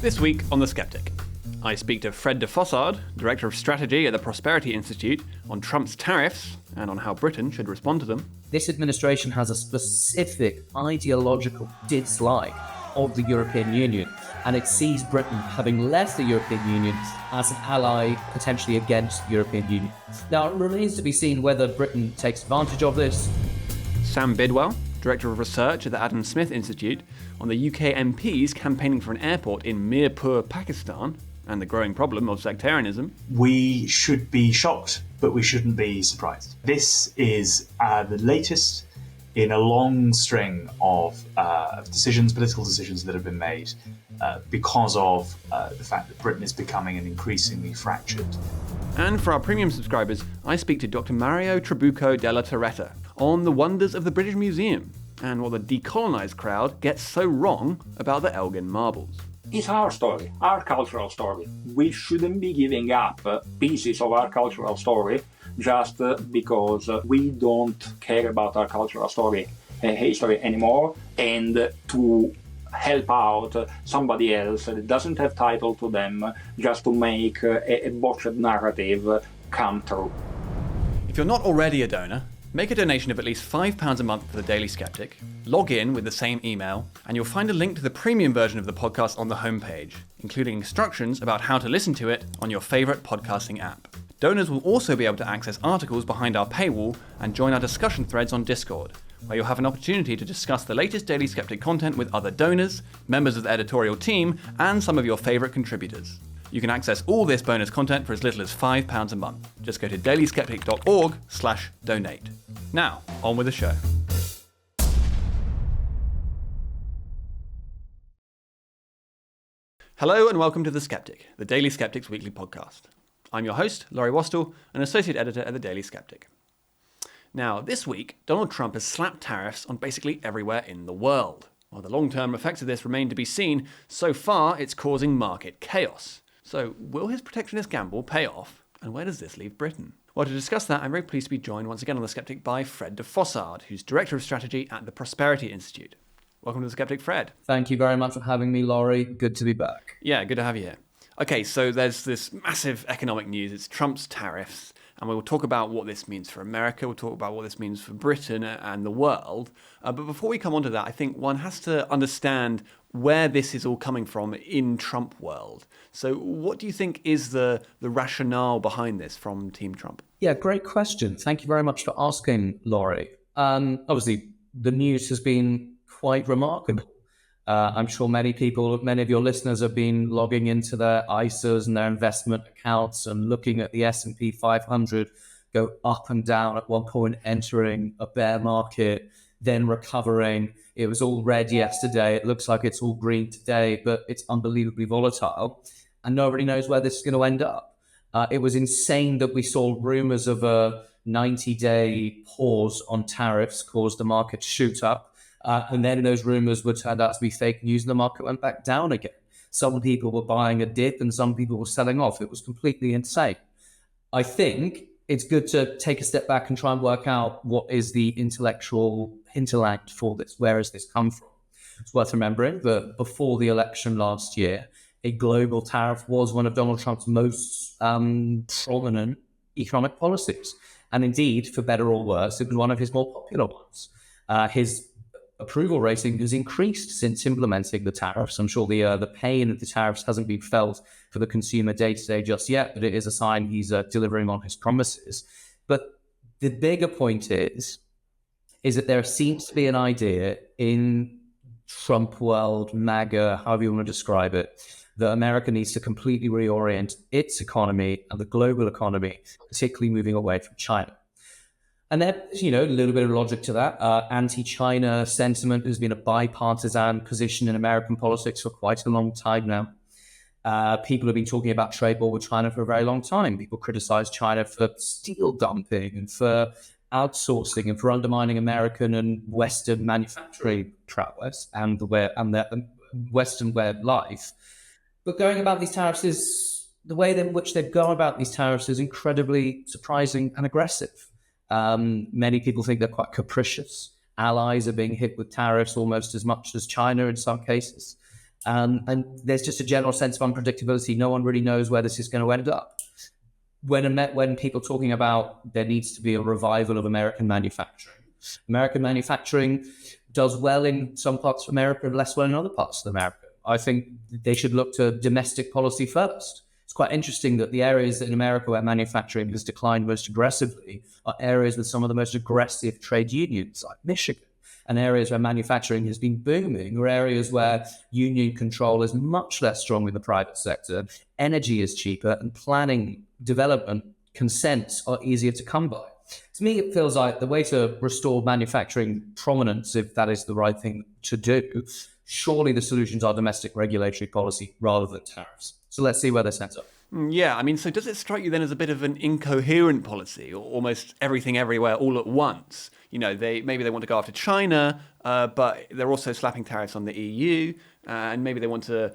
This week on The Sceptic, I speak to Fred de Fossard, Director of Strategy at the Prosperity Institute, on Trump's tariffs and on how Britain should respond to them. This administration has a specific ideological dislike of the European Union, and it sees Britain, having left the European Union, as an ally potentially against the European Union. Now, it remains to be seen whether Britain takes advantage of this. Sam Bidwell, Director of Research at the Adam Smith Institute, on the UK MPs campaigning for an airport in Mirpur, Pakistan, and the growing problem of sectarianism. We should be shocked, but we shouldn't be surprised. This is the latest in a long string of decisions, political decisions that have been made because of the fact that Britain is becoming an increasingly fractured. And for our premium subscribers, I speak to Dr. Mario Trabucco della Toretta on the wonders of the British Museum and what the decolonised crowd gets so wrong about the Elgin marbles. It's our story, our cultural story. We shouldn't be giving up pieces of our cultural story just because we don't care about our cultural story, history anymore, and to help out somebody else that doesn't have title to them just to make a botched narrative come true. If you're not already a donor, make a donation of at least £5 a month for The Daily Sceptic, log in with the same email, and you'll find a link to the premium version of the podcast on the homepage, including instructions about how to listen to it on your favourite podcasting app. Donors will also be able to access articles behind our paywall and join our discussion threads on Discord, where you'll have an opportunity to discuss the latest Daily Sceptic content with other donors, members of the editorial team, and some of your favourite contributors. You can access all this bonus content for as little as £5 a month. Just go to dailyskeptic.org/donate. Now, on with the show. Hello and welcome to The Sceptic, the Daily Sceptic's weekly podcast. I'm your host, Laurie Wastell, an associate editor at The Daily Sceptic. Now, this week, Donald Trump has slapped tariffs on basically everywhere in the world. While the long-term effects of this remain to be seen, so far it's causing market chaos. So, will his protectionist gamble pay off? And where does this leave Britain? Well, to discuss that, I'm very pleased to be joined once again on The Sceptic by Fred de Fossard, who's Director of Strategy at the Prosperity Institute. Welcome to The Sceptic, Fred. Thank you very much for having me, Laurie. Good to be back. Yeah, good to have you here. Okay, so there's this massive economic news. It's Trump's tariffs. And we will talk about what this means for America. We'll talk about what this means for Britain and the world. But before we come on to that, I think one has to understand where this is all coming from in Trump world. So what do you think is the rationale behind this from Team Trump? Yeah, great question. Thank you very much for asking, Laurie. Obviously, the news has been quite remarkable. I'm sure many of your listeners have been logging into their ISAs and their investment accounts and looking at the S&P 500 go up and down, at one point entering a bear market, then recovering. It was all red yesterday. It looks like it's all green today, but it's unbelievably volatile. And nobody knows where this is going to end up. It was insane that we saw rumors of a 90-day pause on tariffs caused the market to shoot up. And then those rumors were turned out to be fake news and the market went back down again. Some people were buying a dip and some people were selling off. It was completely insane. I think it's good to take a step back and try and work out what is the intellectual hinterland for this. Where has this come from? It's worth remembering that before the election last year, a global tariff was one of Donald Trump's most prominent economic policies. And indeed, for better or worse, it was one of his more popular ones. His approval rating has increased since implementing the tariffs. I'm sure the pain of the tariffs hasn't been felt for the consumer day-to-day just yet, but it is a sign he's delivering on his promises. But the bigger point is that there seems to be an idea in Trump world, MAGA, however you want to describe it, that America needs to completely reorient its economy and the global economy, particularly moving away from China. And there's, a little bit of logic to that. Anti-China sentiment has been a bipartisan position in American politics for quite a long time now. People have been talking about trade war with China for a very long time. People criticize China for steel dumping and for outsourcing and for undermining American and Western manufacturing prowess and the Western way of life. But going about these tariffs the way in which they've gone about these tariffs is incredibly surprising and aggressive. Many people think they're quite capricious. Allies are being hit with tariffs almost as much as China in some cases. And there's just a general sense of unpredictability. No one really knows where this is going to end up. When people talking about there needs to be a revival of American manufacturing does well in some parts of America and less well in other parts of America. I think they should look to domestic policy first. It's quite interesting that the areas in America where manufacturing has declined most aggressively are areas with some of the most aggressive trade unions, like Michigan, and areas where manufacturing has been booming, or areas where union control is much less strong in the private sector, energy is cheaper, and planning, development, consents are easier to come by. To me, it feels like the way to restore manufacturing prominence, if that is the right thing to do, surely the solutions are domestic regulatory policy rather than tariffs. So let's see where this ends up. Yeah, I mean, so does it strike you then as a bit of an incoherent policy, or almost everything everywhere all at once? You know, maybe they want to go after China, but they're also slapping tariffs on the EU, and maybe they want to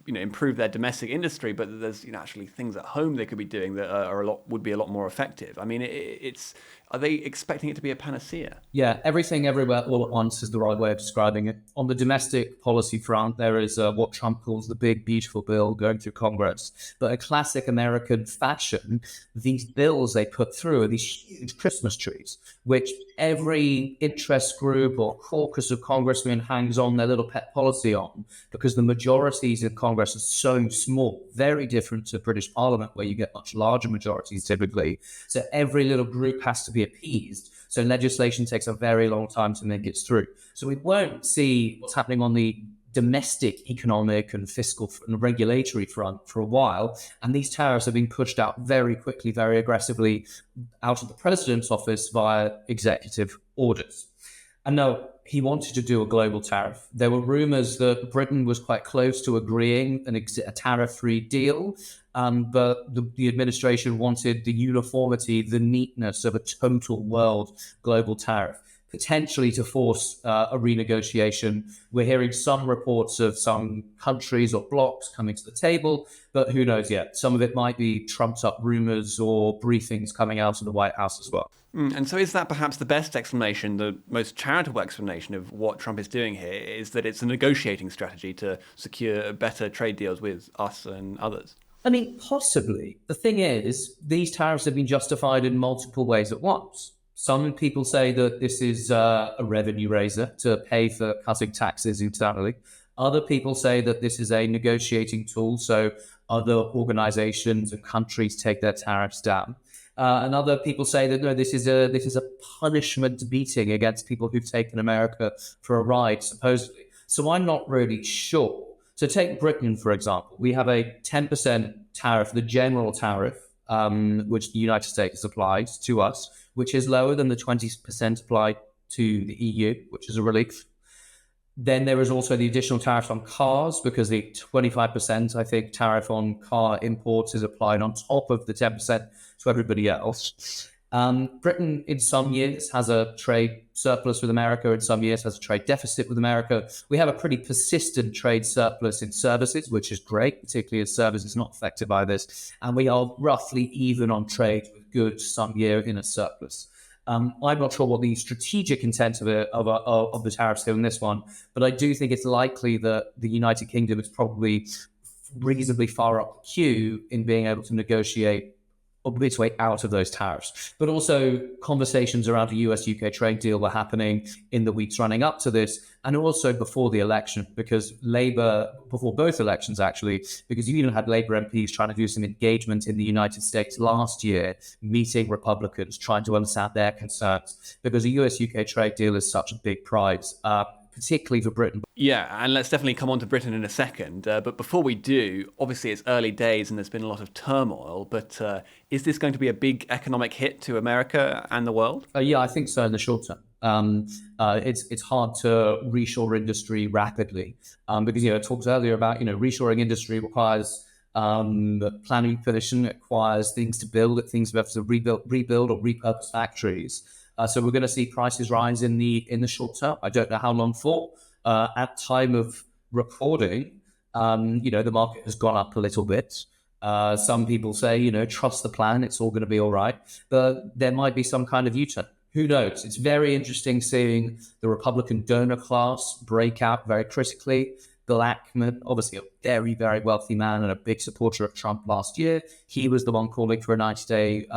improve their domestic industry, but there's actually things at home they could be doing that would be a lot more effective. I mean, are they expecting it to be a panacea? Yeah, everything everywhere all at once is the right way of describing it. On the domestic policy front, there is what Trump calls the big, beautiful bill going through Congress. But a classic American fashion, these bills they put through are these huge Christmas trees, which every interest group or caucus of congressmen hangs on their little pet policy on, because the majorities in Congress are so small, very different to British Parliament, where you get much larger majorities typically. So every little group has to be appeased. So legislation takes a very long time to make it through. So we won't see what's happening on the domestic economic and fiscal and regulatory front for a while. And these tariffs are being pushed out very quickly, very aggressively out of the president's office via executive orders. And no, he wanted to do a global tariff. There were rumors that Britain was quite close to agreeing a tariff-free deal, but the administration wanted the uniformity, the neatness of a total world global tariff, potentially to force a renegotiation. We're hearing some reports of some countries or blocs coming to the table, but who knows yet? Some of it might be trumped up rumors or briefings coming out of the White House as well. And so is that perhaps the best explanation, the most charitable explanation of what Trump is doing here, is that it's a negotiating strategy to secure better trade deals with us and others? I mean, possibly. The thing is, these tariffs have been justified in multiple ways at once. Some people say that this is a revenue raiser to pay for cutting taxes internally. Other people say that this is a negotiating tool, so other organizations and countries take their tariffs down. And other people say that no, this is a punishment beating against people who've taken America for a ride, supposedly. So I'm not really sure. So take Britain, for example. We have a 10% tariff, the general tariff, which the United States applies to us, which is lower than the 20% applied to the EU, which is a relief. Then there is also the additional tariff on cars, because the 25%, I think, tariff on car imports is applied on top of the 10% to everybody else. Britain, in some years, has a trade surplus with America. In some years, has a trade deficit with America. We have a pretty persistent trade surplus in services, which is great, particularly as services not affected by this. And we are roughly even on trade with goods some year in a surplus. I'm not sure what the strategic intent of the tariffs are in this one, but I do think it's likely that the United Kingdom is probably reasonably far up the queue in being able to negotiate its way out of those tariffs. But also conversations around the US-UK trade deal were happening in the weeks running up to this, and also before the election, because Labour, before both elections actually, because you even had Labour MPs trying to do some engagement in the United States last year, meeting Republicans, trying to understand their concerns, because a US-UK trade deal is such a big prize, particularly for Britain. Yeah, and let's definitely come on to Britain in a second. But before we do, obviously it's early days and there's been a lot of turmoil, but is this going to be a big economic hit to America and the world? Yeah, I think so in the short term. It's hard to reshore industry rapidly because, I talked earlier about, reshoring industry requires planning permission, it requires things to build, things we have to rebuild or repurpose factories. So we're going to see prices rise in the short term. I don't know how long for. At time of recording, the market has gone up a little bit. Some people say, trust the plan, it's all going to be all right. But there might be some kind of U-turn. Who knows? It's very interesting seeing the Republican donor class break out very critically. Blackman, obviously a very, very wealthy man and a big supporter of Trump last year. He was the one calling for a 90-day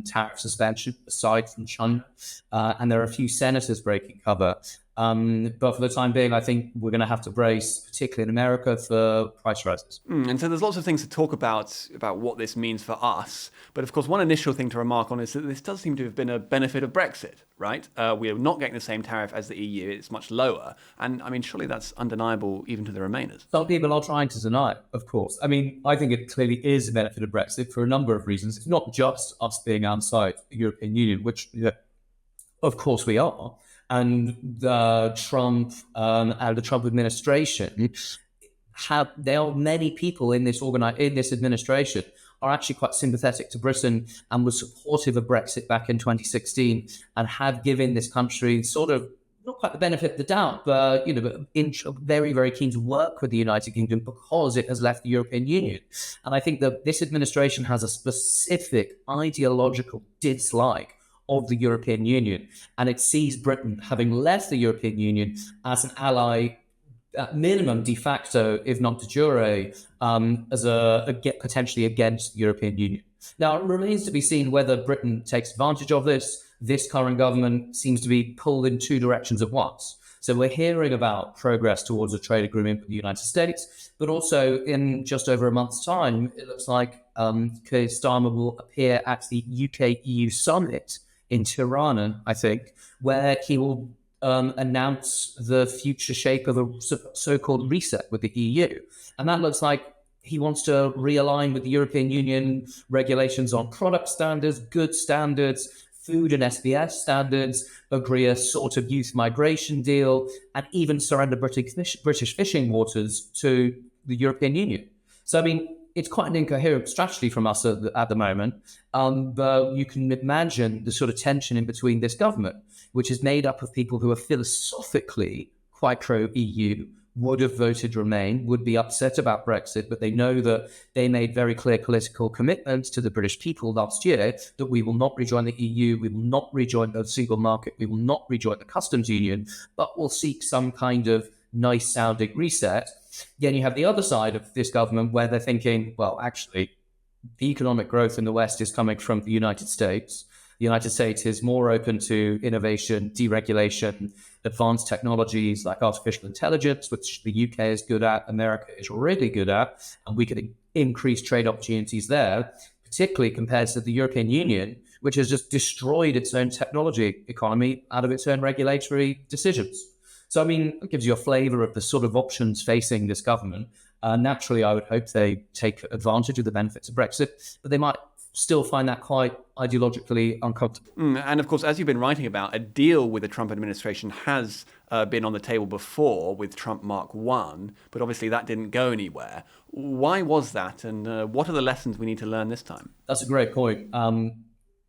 tariff suspension, aside from China. And there are a few senators breaking cover. But for the time being, I think we're going to have to brace, particularly in America, for price rises. And so there's lots of things to talk about what this means for us. But of course, one initial thing to remark on is that this does seem to have been a benefit of Brexit, right? We are not getting the same tariff as the EU. It's much lower. And I mean, surely that's undeniable even to the Remainers. Some people are trying to deny it, of course. I mean, I think it clearly is a benefit of Brexit for a number of reasons. It's not just us being outside the European Union, which, of course, we are. And Trump and the Trump administration there are many people in this administration are actually quite sympathetic to Britain and were supportive of Brexit back in 2016 and have given this country sort of not quite the benefit of the doubt, but very, very keen to work with the United Kingdom because it has left the European Union. And I think that this administration has a specific ideological dislike of the European Union, and it sees Britain, having left the European Union, as an ally, at minimum de facto, if not de jure, as potentially against the European Union. Now, it remains to be seen whether Britain takes advantage of this. This current government seems to be pulled in two directions at once. So we're hearing about progress towards a trade agreement with the United States, but also in just over a month's time, it looks like Keir Starmer will appear at the UK-EU summit in Tirana, I think, where he will announce the future shape of a so-called reset with the EU. And that looks like he wants to realign with the European Union regulations on product standards, goods standards, food and SBS standards, agree a sort of youth migration deal, and even surrender British fishing waters to the European Union. So, I mean, it's quite an incoherent strategy from us at the moment, but you can imagine the sort of tension in between this government, which is made up of people who are philosophically quite pro-EU, would have voted Remain, would be upset about Brexit, but they know that they made very clear political commitments to the British people last year that we will not rejoin the EU, we will not rejoin the single market, we will not rejoin the customs union, but will seek some kind of nice-sounding reset. Then you have the other side of this government where they're thinking, well, actually, the economic growth in the West is coming from the United States. The United States is more open to innovation, deregulation, advanced technologies like artificial intelligence, which the UK is good at, America is really good at, and we could increase trade opportunities there, particularly compared to the European Union, which has just destroyed its own technology economy out of its own regulatory decisions. So, I mean, it gives you a flavour of the sort of options facing this government. Naturally, I would hope they take advantage of the benefits of Brexit, but they might still find that quite ideologically uncomfortable. And of course, as you've been writing about, a deal with the Trump administration has been on the table before with Trump Mark I, but obviously that didn't go anywhere. Why was that, and what are the lessons we need to learn this time? That's a great point.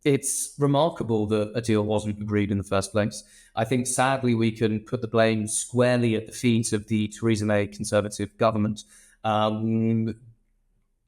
It's remarkable that a deal wasn't agreed in the first place. I think, sadly, we can put the blame squarely at the feet of the Theresa May Conservative government.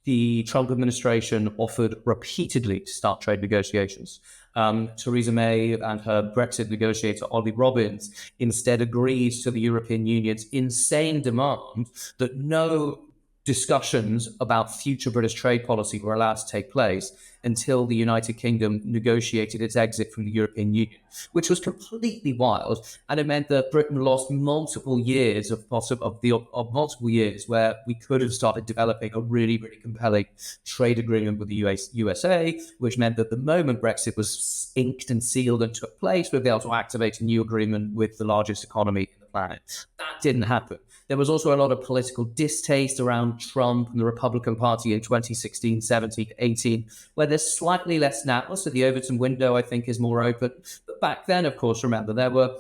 The Trump administration offered repeatedly to start trade negotiations. Theresa May and her Brexit negotiator, Ollie Robbins, instead agreed to the European Union's insane demand that no discussions about future British trade policy were allowed to take place until the United Kingdom negotiated its exit from the European Union, which was completely wild. And it meant that Britain lost multiple years of multiple years where we could have started developing a really, really compelling trade agreement with the USA, which meant that the moment Brexit was inked and sealed and took place, we'd be able to activate a new agreement with the largest economy in the planet. That didn't happen. There was also a lot of political distaste around Trump and the Republican Party in 2016, 17, 18, where there's slightly less now. So the Overton window, I think, is more open. But back then, of course, remember, there were,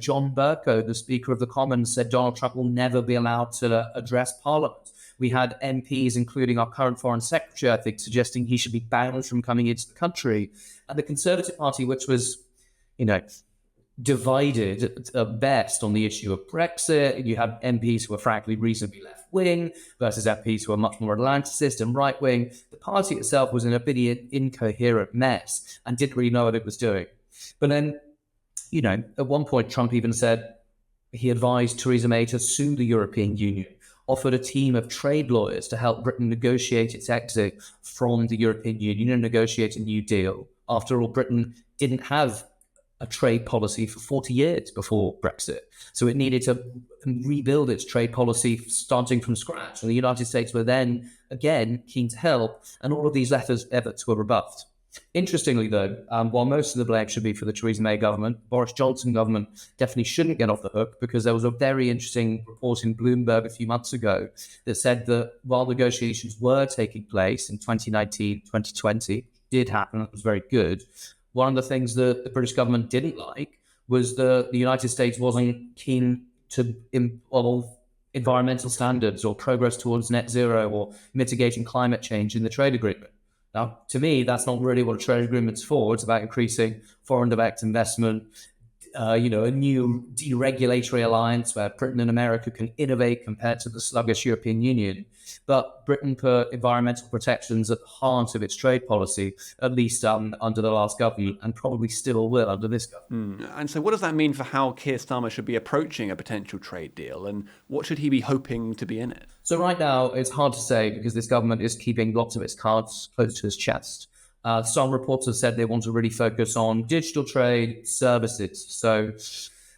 John Bercow, the Speaker of the Commons, said Donald Trump will never be allowed to address Parliament. We had MPs, including our current Foreign Secretary, I think, suggesting he should be banned from coming into the country. And the Conservative Party, which was, divided at best on the issue of Brexit. You have MPs who are frankly reasonably left-wing versus MPs who are much more Atlanticist and right-wing. The party itself was in a bit of an incoherent mess and didn't really know what it was doing. But then, at one point, Trump even said he advised Theresa May to sue the European Union offered a team of trade lawyers to help Britain negotiate its exit from the European Union and negotiate a new deal. After all, Britain didn't have a trade policy for 40 years before Brexit. So it needed to rebuild its trade policy starting from scratch. And the United States were then, again, keen to help. And all of these efforts were rebuffed. Interestingly, though, while most of the blame should be for the Theresa May government, Boris Johnson government definitely shouldn't get off the hook, because there was a very interesting report in Bloomberg a few months ago that said that while negotiations were taking place in 2019, 2020, did happen, it was very good. One of the things that the British government didn't like was the United States wasn't keen to involve environmental standards or progress towards net zero or mitigating climate change in the trade agreement. Now, to me, that's not really what a trade agreement's for. It's about increasing foreign direct investment, a new deregulatory alliance where Britain and America can innovate compared to the sluggish European Union. But Britain put environmental protections at the heart of its trade policy, at least under the last government, and probably still will under this government. And so what does that mean for how Keir Starmer should be approaching a potential trade deal, and what should he be hoping to be in it? So right now, it's hard to say because this government is keeping lots of its cards close to its chest. Some reports have said they want to really focus on digital trade, services. So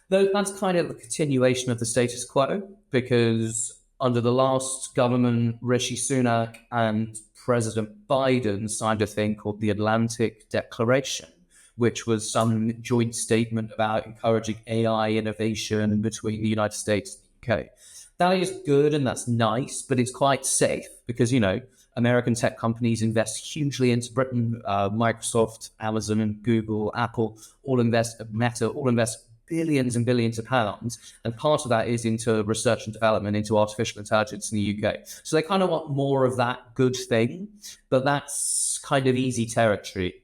that's kind of a continuation of the status quo, because under the last government, Rishi Sunak and President Biden signed a thing called the Atlantic Declaration, which was some joint statement about encouraging AI innovation between the United States and the UK. That is good and that's nice, but it's quite safe because, American tech companies invest hugely into Britain. Microsoft, Amazon, and Google, Apple Meta all invest billions and billions of pounds. And part of that is into research and development, into artificial intelligence in the UK. So they kind of want more of that good thing, but that's kind of easy territory,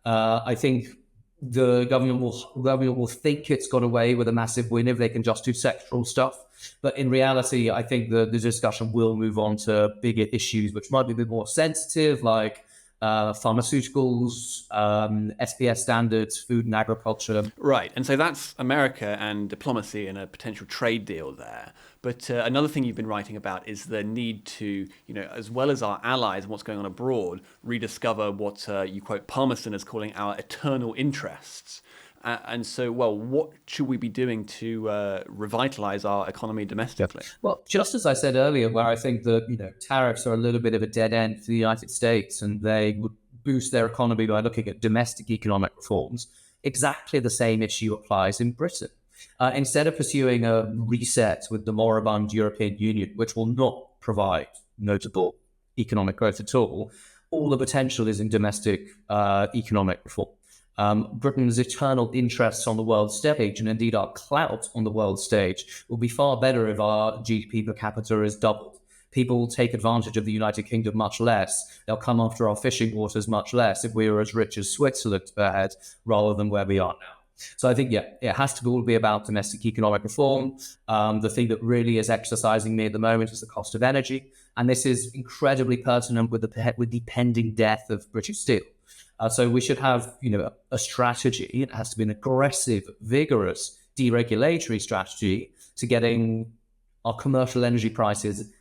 I think the government will think it's got away with a massive win if they can just do sectoral stuff. But in reality, I think the discussion will move on to bigger issues, which might be a bit more sensitive, like pharmaceuticals, SPS standards, food and agriculture. Right. And so that's America and diplomacy and a potential trade deal there. But another thing you've been writing about is the need to, as well as our allies and what's going on abroad, rediscover what you quote Palmerston as calling our eternal interests. And so, what should we be doing to revitalize our economy domestically? Well, just as I said earlier, where I think that, tariffs are a little bit of a dead end for the United States and they would boost their economy by looking at domestic economic reforms, exactly the same issue applies in Britain. Instead of pursuing a reset with the moribund European Union, which will not provide notable economic growth at all the potential is in domestic economic reform. Britain's eternal interests on the world stage, and indeed our clout on the world stage, will be far better if our GDP per capita is doubled. People will take advantage of the United Kingdom much less. They'll come after our fishing waters much less if we were as rich as Switzerland per head rather than where we are now. So I think, it has to all be about domestic economic reform. The thing that really is exercising me at the moment is the cost of energy. And this is incredibly pertinent with the pending death of British Steel. So we should have, a strategy. It has to be an aggressive, vigorous, deregulatory strategy to getting our commercial energy prices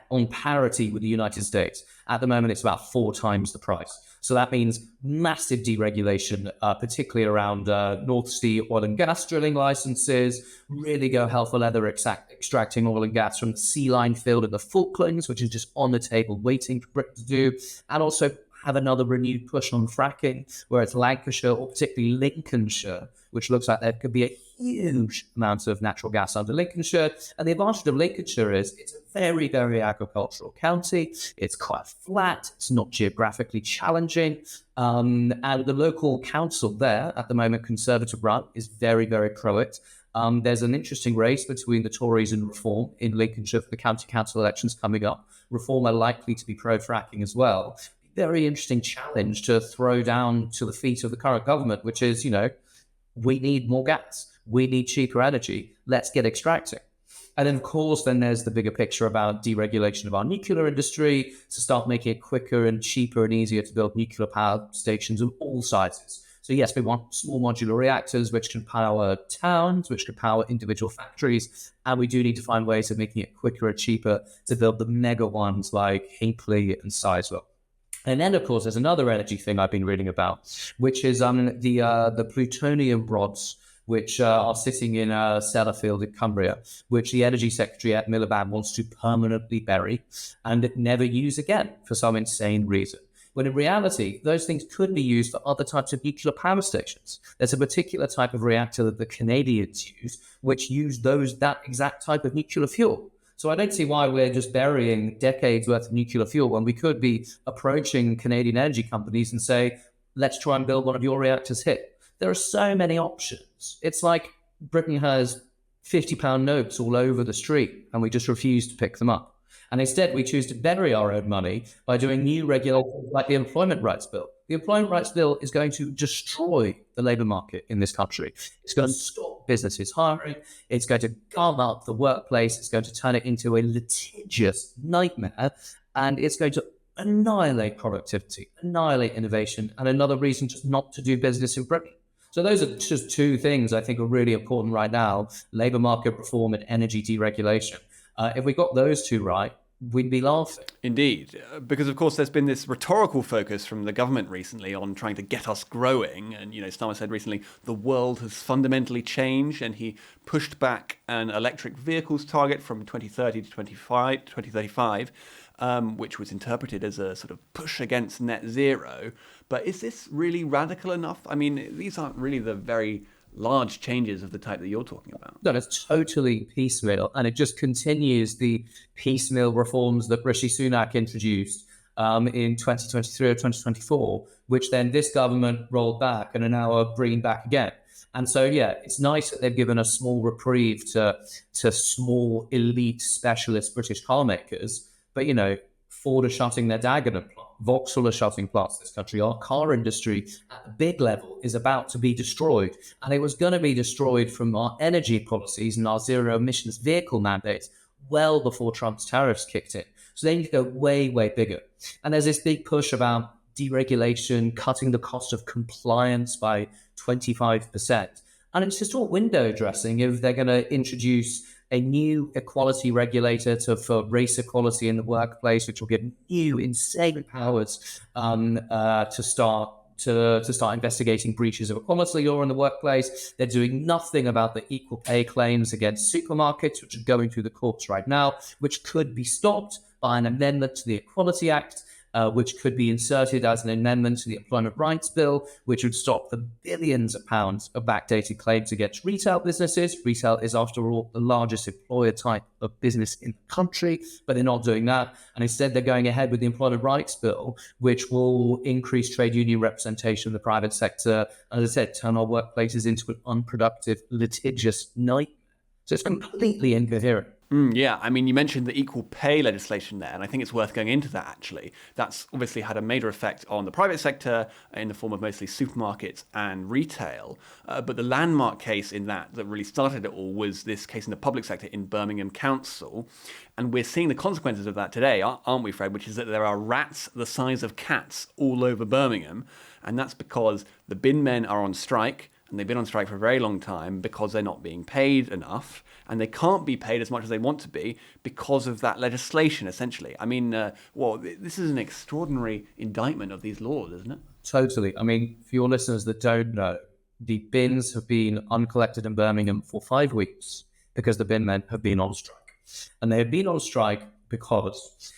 on parity with the United States. At the moment, it's about 4 times the price. So that means massive deregulation, particularly around North Sea oil and gas drilling licenses, really go hell for leather extracting oil and gas from the sea line field in the Falklands, which is just on the table waiting for Britain to do, and also have another renewed push on fracking, where it's Lancashire or particularly Lincolnshire, which looks like there could be a huge amount of natural gas under Lincolnshire. And the advantage of Lincolnshire is it's a very, very agricultural county. It's quite flat. It's not geographically challenging. And the local council there, at the moment Conservative run, is very, very pro-it. There's an interesting race between the Tories and Reform in Lincolnshire for the county council elections coming up. Reform are likely to be pro-fracking as well. Very interesting challenge to throw down to the feet of the current government, which is, we need more gas. We need cheaper energy. Let's get extracting. And then, of course, there's the bigger picture about deregulation of our nuclear industry to start making it quicker and cheaper and easier to build nuclear power stations of all sizes. So yes, we want small modular reactors which can power towns, which can power individual factories, and we do need to find ways of making it quicker and cheaper to build the mega ones like Hinkley and Sizewell. And then, of course, there's another energy thing I've been reading about, which is the plutonium rods, which are sitting in a Sellafield in Cumbria, which the Energy Secretary at Miliband wants to permanently bury and never use again for some insane reason. When in reality, those things could be used for other types of nuclear power stations. There's a particular type of reactor that the Canadians use, which use that exact type of nuclear fuel. So I don't see why we're just burying decades worth of nuclear fuel when we could be approaching Canadian energy companies and say, let's try and build one of your reactors here. There are so many options. It's like Britain has £50 notes all over the street and we just refuse to pick them up. And instead, we choose to bury our own money by doing new regulations like the Employment Rights Bill. The Employment Rights Bill is going to destroy the labour market in this country. It's going to stop businesses hiring. It's going to gum up the workplace. It's going to turn it into a litigious nightmare. And it's going to annihilate productivity, annihilate innovation, and another reason just not to do business in Britain. So those are just two things I think are really important right now: labour market reform and energy deregulation. If we got those two right, we'd be laughing. Indeed, because of course there's been this rhetorical focus from the government recently on trying to get us growing. And, Starmer said recently, the world has fundamentally changed, and he pushed back an electric vehicles target from 2030 to 2035, which was interpreted as a sort of push against net zero. But is this really radical enough? I mean, these aren't really the very large changes of the type that you're talking about. No, it's totally piecemeal, and it just continues the piecemeal reforms that Rishi Sunak introduced in 2023 or 2024, which then this government rolled back and are now bringing back again. And so, yeah, it's nice that they've given a small reprieve to small elite specialist British car makers, but Ford are shutting their Dagenham plant. Vauxhall are shutting plants in this country. Our car industry at the big level is about to be destroyed. And it was going to be destroyed from our energy policies and our zero emissions vehicle mandates well before Trump's tariffs kicked in. So they need to go way, way bigger. And there's this big push about deregulation, cutting the cost of compliance by 25%. And it's just all window dressing if they're going to introduce a new equality regulator for race equality in the workplace, which will give new insane powers to start investigating breaches of equality law in the workplace. They're doing nothing about the equal pay claims against supermarkets, which are going through the courts right now, which could be stopped by an amendment to the Equality Act, which could be inserted as an amendment to the Employment Rights Bill, which would stop the billions of pounds of backdated claims against retail businesses. Retail is, after all, the largest employer type of business in the country, but they're not doing that. And instead, they're going ahead with the Employment Rights Bill, which will increase trade union representation in the private sector. As I said, turn our workplaces into an unproductive, litigious nightmare. So it's completely incoherent. Yeah, I mean, you mentioned the equal pay legislation there, and I think it's worth going into that, actually. That's obviously had a major effect on the private sector in the form of mostly supermarkets and retail. But the landmark case in that really started it all was this case in the public sector in Birmingham Council. And we're seeing the consequences of that today, aren't we, Fred? Which is that there are rats the size of cats all over Birmingham. And that's because the bin men are on strike. And they've been on strike for a very long time because they're not being paid enough, and they can't be paid as much as they want to be because of that legislation, essentially. I mean, this is an extraordinary indictment of these laws, isn't it? Totally. I mean, for your listeners that don't know, the bins have been uncollected in Birmingham for 5 weeks because the bin men have been on strike. And they have been on strike because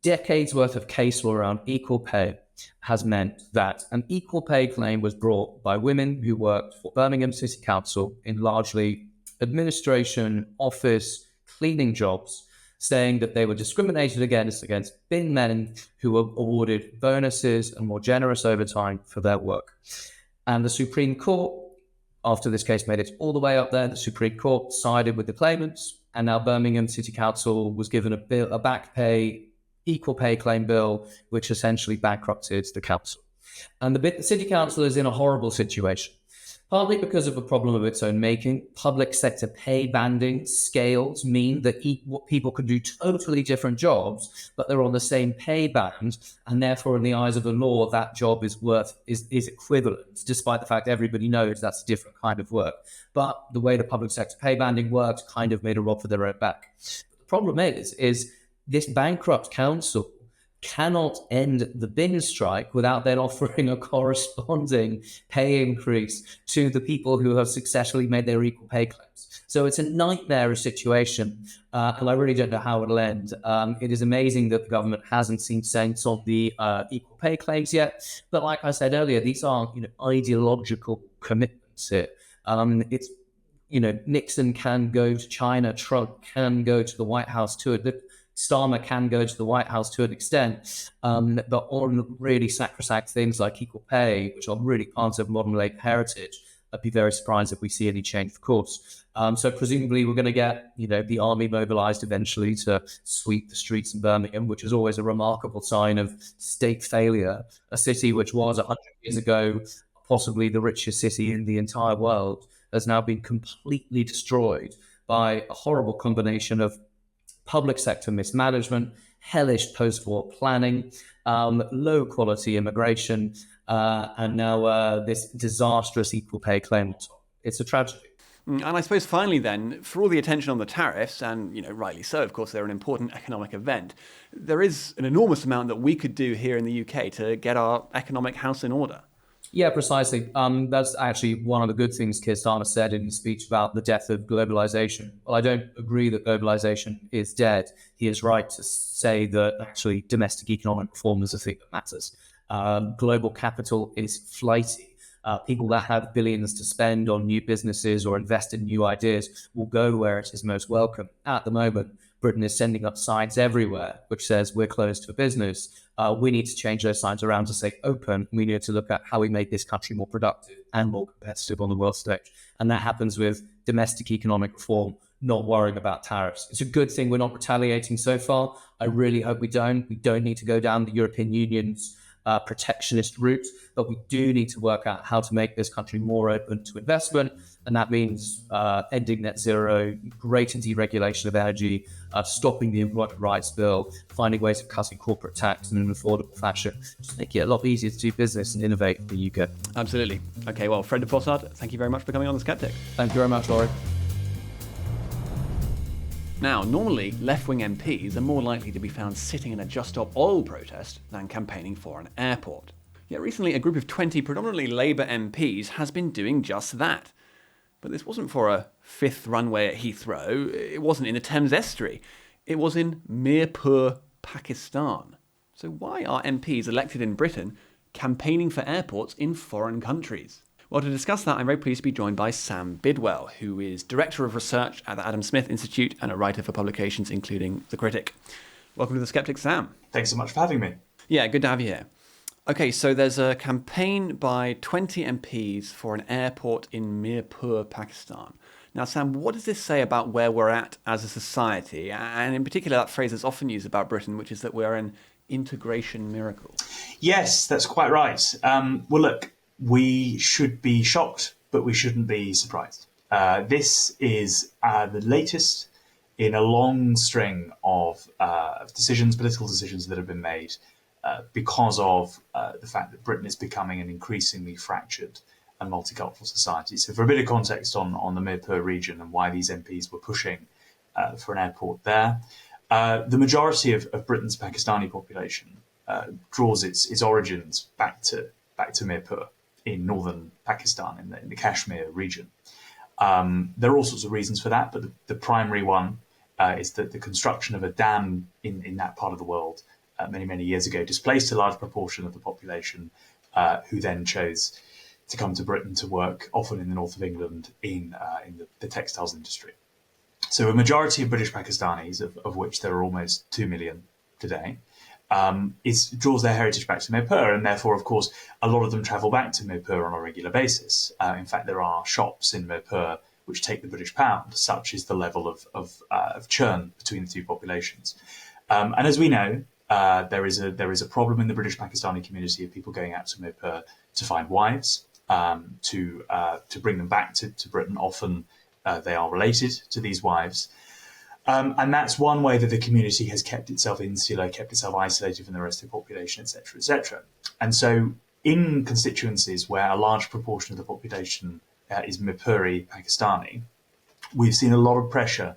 decades worth of case law around equal pay has meant that an equal pay claim was brought by women who worked for Birmingham City Council in largely administration, office, cleaning jobs, saying that they were discriminated against bin men who were awarded bonuses and more generous overtime for their work. And the Supreme Court, after this case made it all the way up there, the Supreme Court sided with the claimants, and now Birmingham City Council was given a back pay equal pay claim bill, which essentially bankrupted the council. And the City Council is in a horrible situation Partly because of a problem of its own making. Public sector pay banding scales mean that people can do totally different jobs, but they're on the same pay band, and therefore, in the eyes of the law, that job is equivalent, despite the fact everybody knows that's a different kind of work. But the way the public sector pay banding works kind of made a rod for their own back. The problem is this bankrupt council cannot end the bin strike without then offering a corresponding pay increase to the people who have successfully made their equal pay claims. So it's a nightmare situation, and I really don't know how it'll end. It is amazing that the government hasn't seen sense on the equal pay claims yet. But like I said earlier, these are ideological commitments here. It's Nixon can go to China, Trump can go to the White House too. Starmer can go to the White House to an extent, but on really sacrosanct things like equal pay, which are really part of modern Labour heritage, I'd be very surprised if we see any change, of course. So presumably we're going to get, the army mobilised eventually to sweep the streets in Birmingham, which is always a remarkable sign of state failure. A city which was 100 years ago possibly the richest city in the entire world has now been completely destroyed by a horrible combination of public sector mismanagement, hellish post-war planning, low quality immigration, and now this disastrous equal pay claim. It's a tragedy. And I suppose finally then, for all the attention on the tariffs, and rightly so, of course, they're an important economic event, there is an enormous amount that we could do here in the UK to get our economic house in order. Yeah, precisely. That's actually one of the good things Keir Starmer said in his speech about the death of globalization. Well, I don't agree that globalization is dead. He is right to say that actually domestic economic reform is a thing that matters. Global capital is flighty. People that have billions to spend on new businesses or invest in new ideas will go where it is most welcome. At the moment, Britain is sending up signs everywhere which says we're closed for business. We need to change those signs around to say open. We need to look at how we make this country more productive and more competitive on the world stage. And that happens with domestic economic reform, not worrying about tariffs. It's a good thing we're not retaliating so far. I really hope we don't. We don't need to go down the European Union's protectionist route, but we do need to work out how to make this country more open to investment. And that means ending net zero, greater deregulation of energy, stopping the employment rights bill, finding ways of cutting corporate tax in an affordable fashion, just make it a lot easier to do business and innovate in the UK. Absolutely. Okay, well, Fred de Fossard, thank you very much for coming on The Sceptic. Thank you very much, Laurie. Now, normally, left-wing MPs are more likely to be found sitting in a Just Stop Oil protest than campaigning for an airport. Yet recently, a group of 20 predominantly Labour MPs has been doing just that. But this wasn't for a fifth runway at Heathrow, it wasn't in the Thames Estuary, it was in Mirpur, Pakistan. So why are MPs elected in Britain campaigning for airports in foreign countries? Well, to discuss that, I'm very pleased to be joined by Sam Bidwell, who is Director of Research at the Adam Smith Institute and a writer for publications including The Critic. Welcome to The Sceptic, Sam. Thanks so much for having me. Yeah, good to have you here. Okay, so there's a campaign by 20 MPs for an airport in Mirpur, Pakistan. Now, Sam, what does this say about where we're at as a society? And in particular, that phrase that's often used about Britain, which is that we're an integration miracle. Yes, that's quite right. Well, look, we should be shocked, but we shouldn't be surprised. This is the latest in a long string of decisions, political decisions that have been made because of the fact that Britain is becoming an increasingly fractured and multicultural society. So for a bit of context on the Mirpur region and why these MPs were pushing for an airport there, the majority of Britain's Pakistani population draws its origins back to Mirpur in northern Pakistan, in the Kashmir region. There are all sorts of reasons for that, but the primary one is that the construction of a dam in that part of the world many, many years ago displaced a large proportion of the population who then chose to come to Britain to work, often in the north of England, in the textiles industry. So a majority of British Pakistanis, of which there are almost 2 million today, draws their heritage back to Mirpur, and therefore, of course, a lot of them travel back to Mirpur on a regular basis. In fact, there are shops in Mirpur which take the British pound. Such is the level of churn between the two populations. And as we know, there is a problem in the British Pakistani community of people going out to Mirpur to find wives. to bring them back to Britain. Often they are related to these wives. And that's one way that the community has kept itself insular, kept itself isolated from the rest of the population, etc., etc. And so in constituencies where a large proportion of the population is Mirpuri Pakistani, we've seen a lot of pressure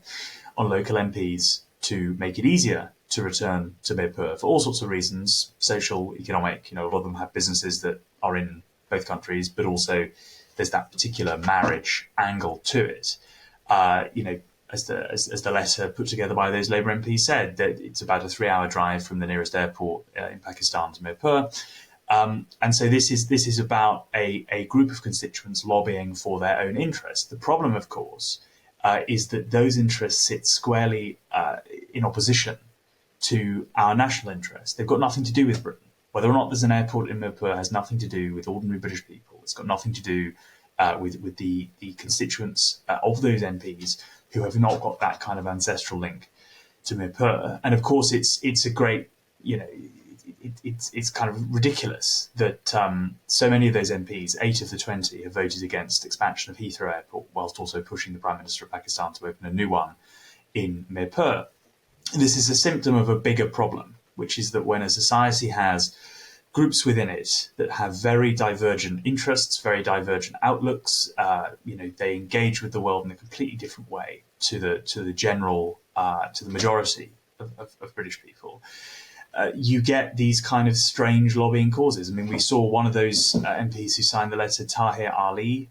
on local MPs to make it easier to return to Mirpur for all sorts of reasons, social, economic. A lot of them have businesses that are in both countries, but also there's that particular marriage angle to it. As the letter put together by those Labour MPs said, that it's about a 3-hour drive from the nearest airport in Pakistan to Mirpur. And so this is about a group of constituents lobbying for their own interests. The problem, of course, is that those interests sit squarely in opposition to our national interests. They've got nothing to do with Britain. Whether or not there's an airport in Mirpur has nothing to do with ordinary British people. It's got nothing to do with the constituents of those MPs who have not got that kind of ancestral link to Mirpur. And of course, it's a great, it's kind of ridiculous that so many of those MPs, 8 of the 20, have voted against expansion of Heathrow Airport, whilst also pushing the Prime Minister of Pakistan to open a new one in Mirpur. This is a symptom of a bigger problem, which is that when a society has groups within it that have very divergent interests, very divergent outlooks, they engage with the world in a completely different way to the general, to the majority of British people. You get these kind of strange lobbying causes. I mean, we saw one of those MPs who signed the letter, Tahir Ali,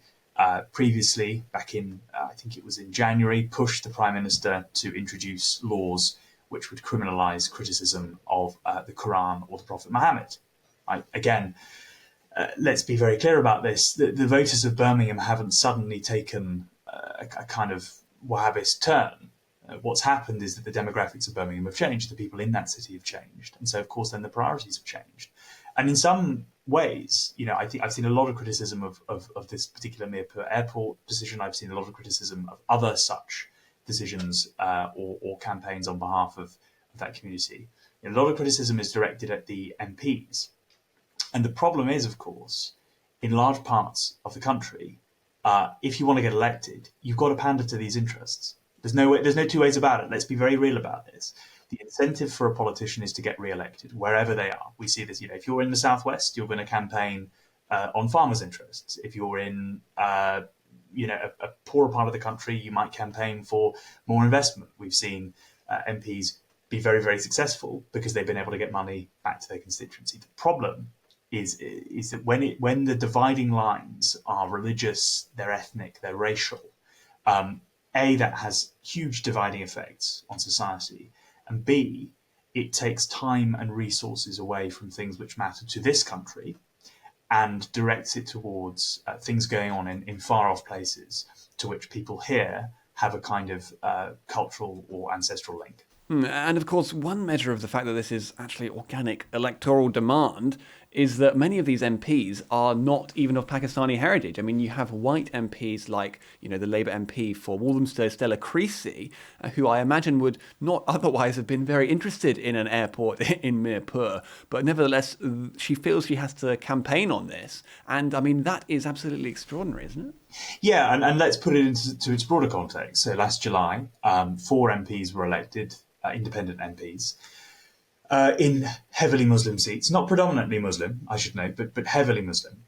previously, back in, I think it was in January, pushed the Prime Minister to introduce laws which would criminalise criticism of the Quran or the Prophet Muhammad. Again, let's be very clear about this. The voters of Birmingham haven't suddenly taken a kind of Wahhabist turn. What's happened is that the demographics of Birmingham have changed. The people in that city have changed. And so, of course, then the priorities have changed. And in some ways, I think I've seen a lot of criticism of this particular Mirpur airport decision. I've seen a lot of criticism of other such decisions or campaigns on behalf of that community. A lot of criticism is directed at the MPs. And the problem is, of course, in large parts of the country, if you want to get elected, you've got to pander to these interests. There's no two ways about it. Let's be very real about this. The incentive for a politician is to get re-elected wherever they are. We see this. If you're in the southwest, you're going to campaign on farmers' interests. If you're in a poorer part of the country, you might campaign for more investment. We've seen MPs be very, very successful because they've been able to get money back to their constituency. The problem is that when the dividing lines are religious, they're ethnic, they're racial, that has huge dividing effects on society, and B, it takes time and resources away from things which matter to this country and directs it towards things going on in far-off places to which people here have a kind of cultural or ancestral link. And of course, one measure of the fact that this is actually organic electoral demand is that many of these MPs are not even of Pakistani heritage. I mean, you have white MPs like, the Labour MP for Walthamstow, Stella Creasy, who I imagine would not otherwise have been very interested in an airport in Mirpur. But nevertheless, she feels she has to campaign on this. And I mean, that is absolutely extraordinary, isn't it? Yeah, and let's put it into its broader context. So last July, 4 MPs were elected, independent MPs, in heavily Muslim seats, not predominantly Muslim, I should note, but heavily Muslim.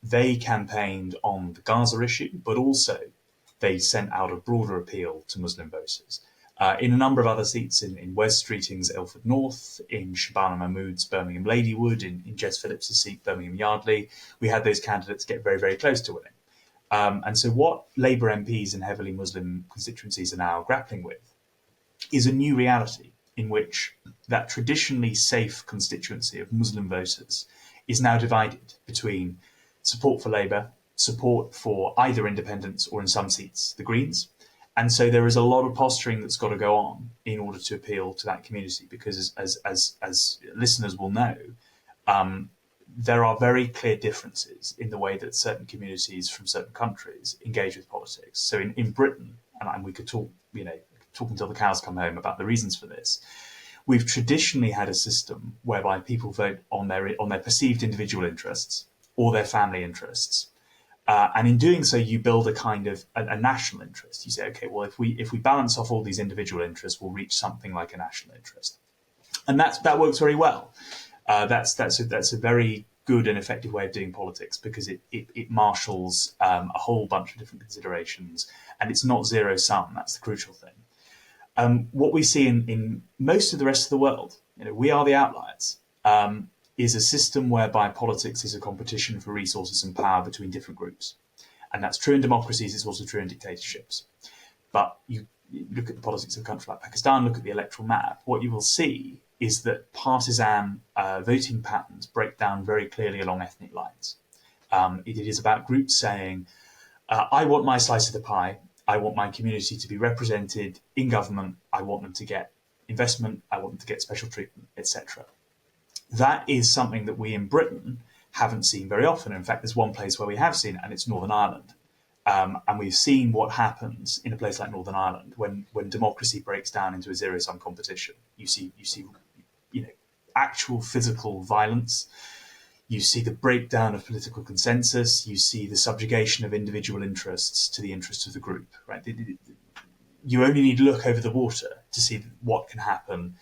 They campaigned on the Gaza issue, but also they sent out a broader appeal to Muslim voters. In a number of other seats, in Wes Streeting's Ilford North, in Shabana Mahmood's Birmingham Ladywood, in Jess Phillips' seat, Birmingham Yardley, we had those candidates get very, very close to winning. And so what Labour MPs in heavily Muslim constituencies are now grappling with is a new reality in which that traditionally safe constituency of Muslim voters is now divided between support for Labour, support for either independents or in some seats, the Greens. And so there is a lot of posturing that's got to go on in order to appeal to that community, because as listeners will know, there are very clear differences in the way that certain communities from certain countries engage with politics. So in Britain, and we could talk until the cows come home about the reasons for this, we've traditionally had a system whereby people vote on their perceived individual interests, or their family interests. And in doing so, you build a kind of a national interest. You say, okay, well, if we balance off all these individual interests, we'll reach something like a national interest, and that works very well. That's a very good and effective way of doing politics, because it marshals a whole bunch of different considerations, and it's not zero sum. That's the crucial thing. What we see in most of the rest of the world, we are the outliers. Is a system whereby politics is a competition for resources and power between different groups. And that's true in democracies, it's also true in dictatorships. But you look at the politics of a country like Pakistan, look at the electoral map, what you will see is that partisan voting patterns break down very clearly along ethnic lines. It is about groups saying, I want my slice of the pie, I want my community to be represented in government, I want them to get investment, I want them to get special treatment, etc. That is something that we in Britain haven't seen very often. In fact, there's one place where we have seen it, and it's Northern Ireland. And we've seen what happens in a place like Northern Ireland when democracy breaks down into a zero-sum competition. You see, actual physical violence. You see the breakdown of political consensus. You see the subjugation of individual interests to the interests of the group. Right? You only need to look over the water to see what can happen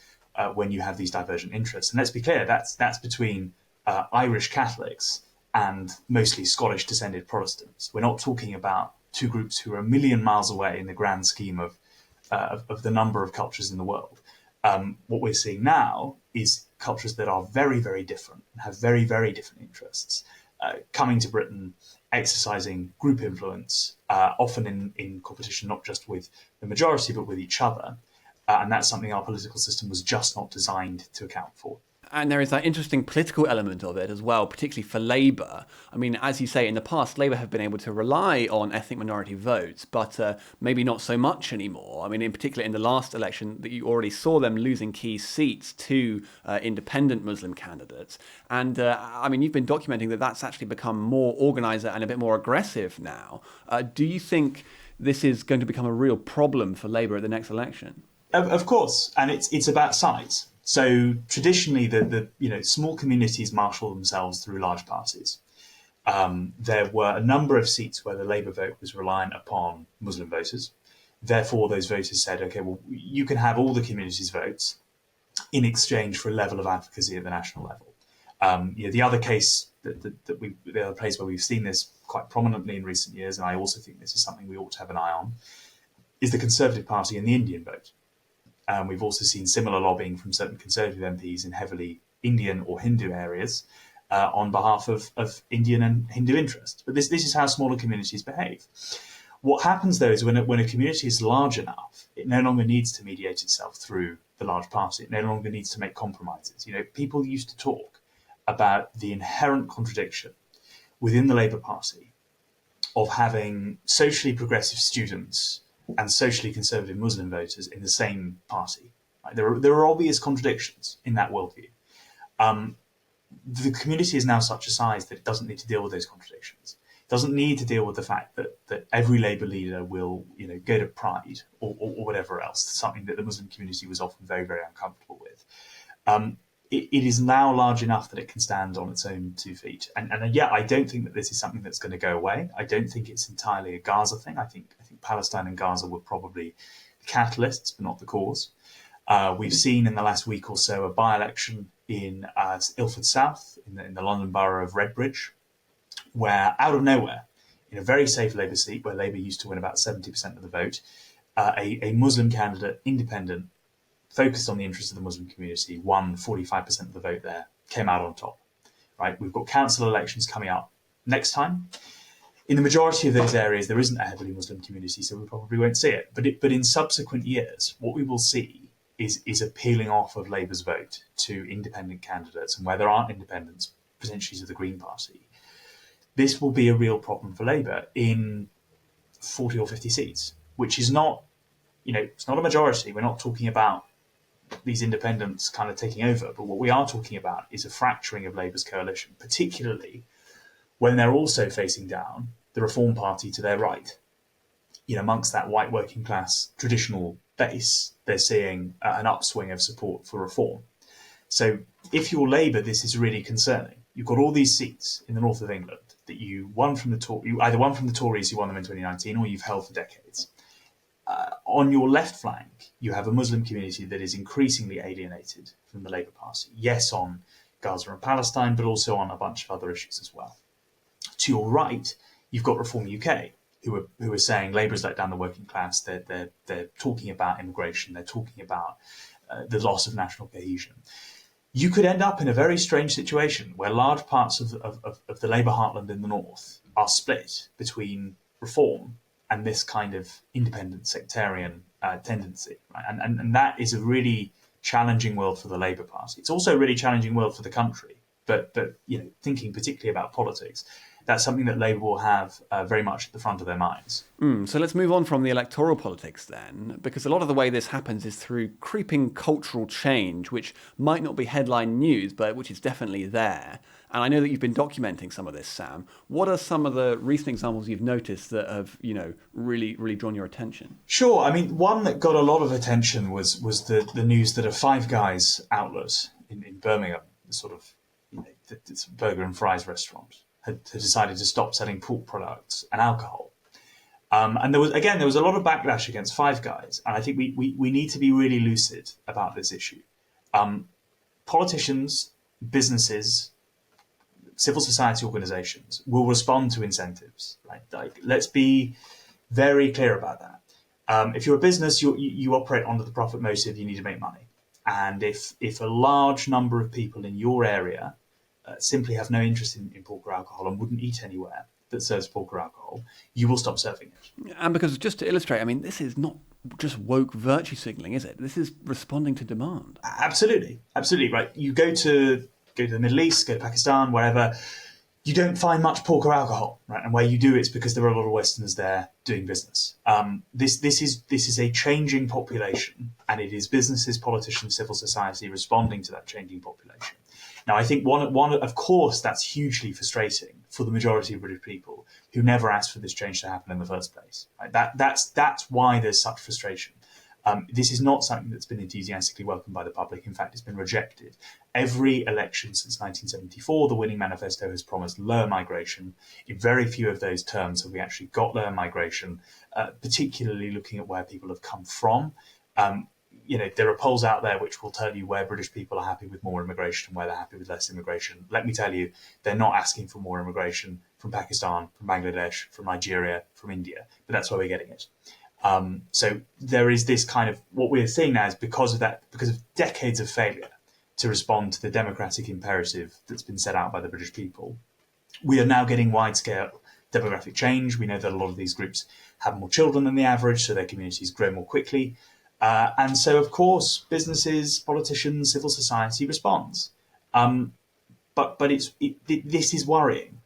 when you have these divergent interests. And let's be clear, that's between Irish Catholics and mostly Scottish-descended Protestants. We're not talking about two groups who are a million miles away in the grand scheme of the number of cultures in the world. What we're seeing now is cultures that are very, very different and have very, very different interests, coming to Britain, exercising group influence, often in competition not just with the majority but with each other. And that's something our political system was just not designed to account for. And there is that interesting political element of it as well, particularly for Labour. I mean, as you say, in the past, Labour have been able to rely on ethnic minority votes, but maybe not so much anymore. I mean, in particular, in the last election, that you already saw them losing key seats to independent Muslim candidates. And I mean, you've been documenting that that's actually become more organised and a bit more aggressive now. Do you think this is going to become a real problem for Labour at the next election? Of course, and it's about size. So traditionally, the small communities marshal themselves through large parties. There were a number of seats where the Labour vote was reliant upon Muslim voters. Therefore, those voters said, "Okay, well, you can have all the community's votes in exchange for a level of advocacy at the national level." The other case the other place where we've seen this quite prominently in recent years, and I also think this is something we ought to have an eye on, is the Conservative Party and the Indian vote. We've also seen similar lobbying from certain Conservative MPs in heavily Indian or Hindu areas on behalf of Indian and Hindu interests. But this is how smaller communities behave. What happens, though, is when a community is large enough, it no longer needs to mediate itself through the large party. It no longer needs to make compromises. People used to talk about the inherent contradiction within the Labour Party of having socially progressive students and socially conservative Muslim voters in the same party. Right? There are obvious contradictions in that worldview. The community is now such a size that it doesn't need to deal with those contradictions. It doesn't need to deal with the fact that every Labour leader will go to Pride or whatever else, something that the Muslim community was often very, very uncomfortable with. It is now large enough that it can stand on its own 2 feet. And I don't think that this is something that's going to go away. I don't think it's entirely a Gaza thing. I think Palestine and Gaza were probably the catalysts, but not the cause. We've seen in the last week or so a by-election in Ilford South, in the London borough of Redbridge, where out of nowhere, in a very safe Labour seat, where Labour used to win about 70% of the vote, a Muslim candidate, independent, focused on the interests of the Muslim community, won 45% of the vote there, came out on top. Right? We've got council elections coming up next time. In the majority of those areas, there isn't a heavily Muslim community, so we probably won't see it. But in subsequent years, what we will see is a peeling off of Labour's vote to independent candidates, and where there aren't independents, potentially to the Green Party. This will be a real problem for Labour in 40 or 50 seats, which is not, it's not a majority. We're not talking about these independents kind of taking over, but what we are talking about is a fracturing of Labour's coalition, particularly when they're also facing down the Reform Party to their right. Amongst that white working class traditional base, they're seeing an upswing of support for reform. So if you're Labour, this is really concerning. you've got all these seats in the north of England that you won from you either won from the Tories who won them in 2019, or you've held for decades. On your left flank, you have a Muslim community that is increasingly alienated from the Labour Party. Yes, on Gaza and Palestine, but also on a bunch of other issues as well. To your right, you've got Reform UK, who are saying Labour has let down the working class. They're talking about immigration. They're talking about the loss of national cohesion. You could end up in a very strange situation where large parts of the Labour heartland in the north are split between Reform and this kind of independent sectarian tendency. Right? And that is a really challenging world for the Labour Party. It's also a really challenging world for the country. But thinking particularly about politics, that's something that Labour will have very much at the front of their minds. So let's move on from the electoral politics then, because a lot of the way this happens is through creeping cultural change, which might not be headline news, but which is definitely there. And I know that you've been documenting some of this, Sam. What are some of the recent examples you've noticed that have, really, really drawn your attention? Sure. I mean, one that got a lot of attention was the news that a Five Guys outlet in Birmingham, sort of this burger and fries restaurant, had decided to stop selling pork products and alcohol. And there was a lot of backlash against Five Guys. And I think we need to be really lucid about this issue. Politicians, businesses, civil society organizations will respond to incentives. Right? Like, let's be very clear about that. If you're a business, you operate under the profit motive, you need to make money. And if a large number of people in your area simply have no interest in pork or alcohol and wouldn't eat anywhere that serves pork or alcohol, you will stop serving it. And because, just to illustrate, I mean, this is not just woke virtue signalling, is it? This is responding to demand. Absolutely, right. You go to the Middle East, go to Pakistan, wherever, you don't find much pork or alcohol, right? And where you do, it's because there are a lot of Westerners there doing business. This is a changing population, and it is businesses, politicians, civil society responding to that changing population. Now, I think one of course, that's hugely frustrating for the majority of British people who never asked for this change to happen in the first place. Right? That's why there's such frustration. This is not something that's been enthusiastically welcomed by the public. In fact, it's been rejected. Every election since 1974, the Winning Manifesto has promised lower migration. In very few of those terms have we actually got lower migration, particularly looking at where people have come from. There are polls out there which will tell you where British people are happy with more immigration and where they're happy with less immigration. Let me tell you, they're not asking for more immigration from Pakistan, from Bangladesh, from Nigeria, from India, but that's where we're getting it. So there is this kind of, what we're seeing now is because of decades of failure to respond to the democratic imperative that's been set out by the British people, we are now getting wide-scale demographic change. We know that a lot of these groups have more children than the average, so their communities grow more quickly. And so, of course, businesses, politicians, civil society responds. But this is worrying.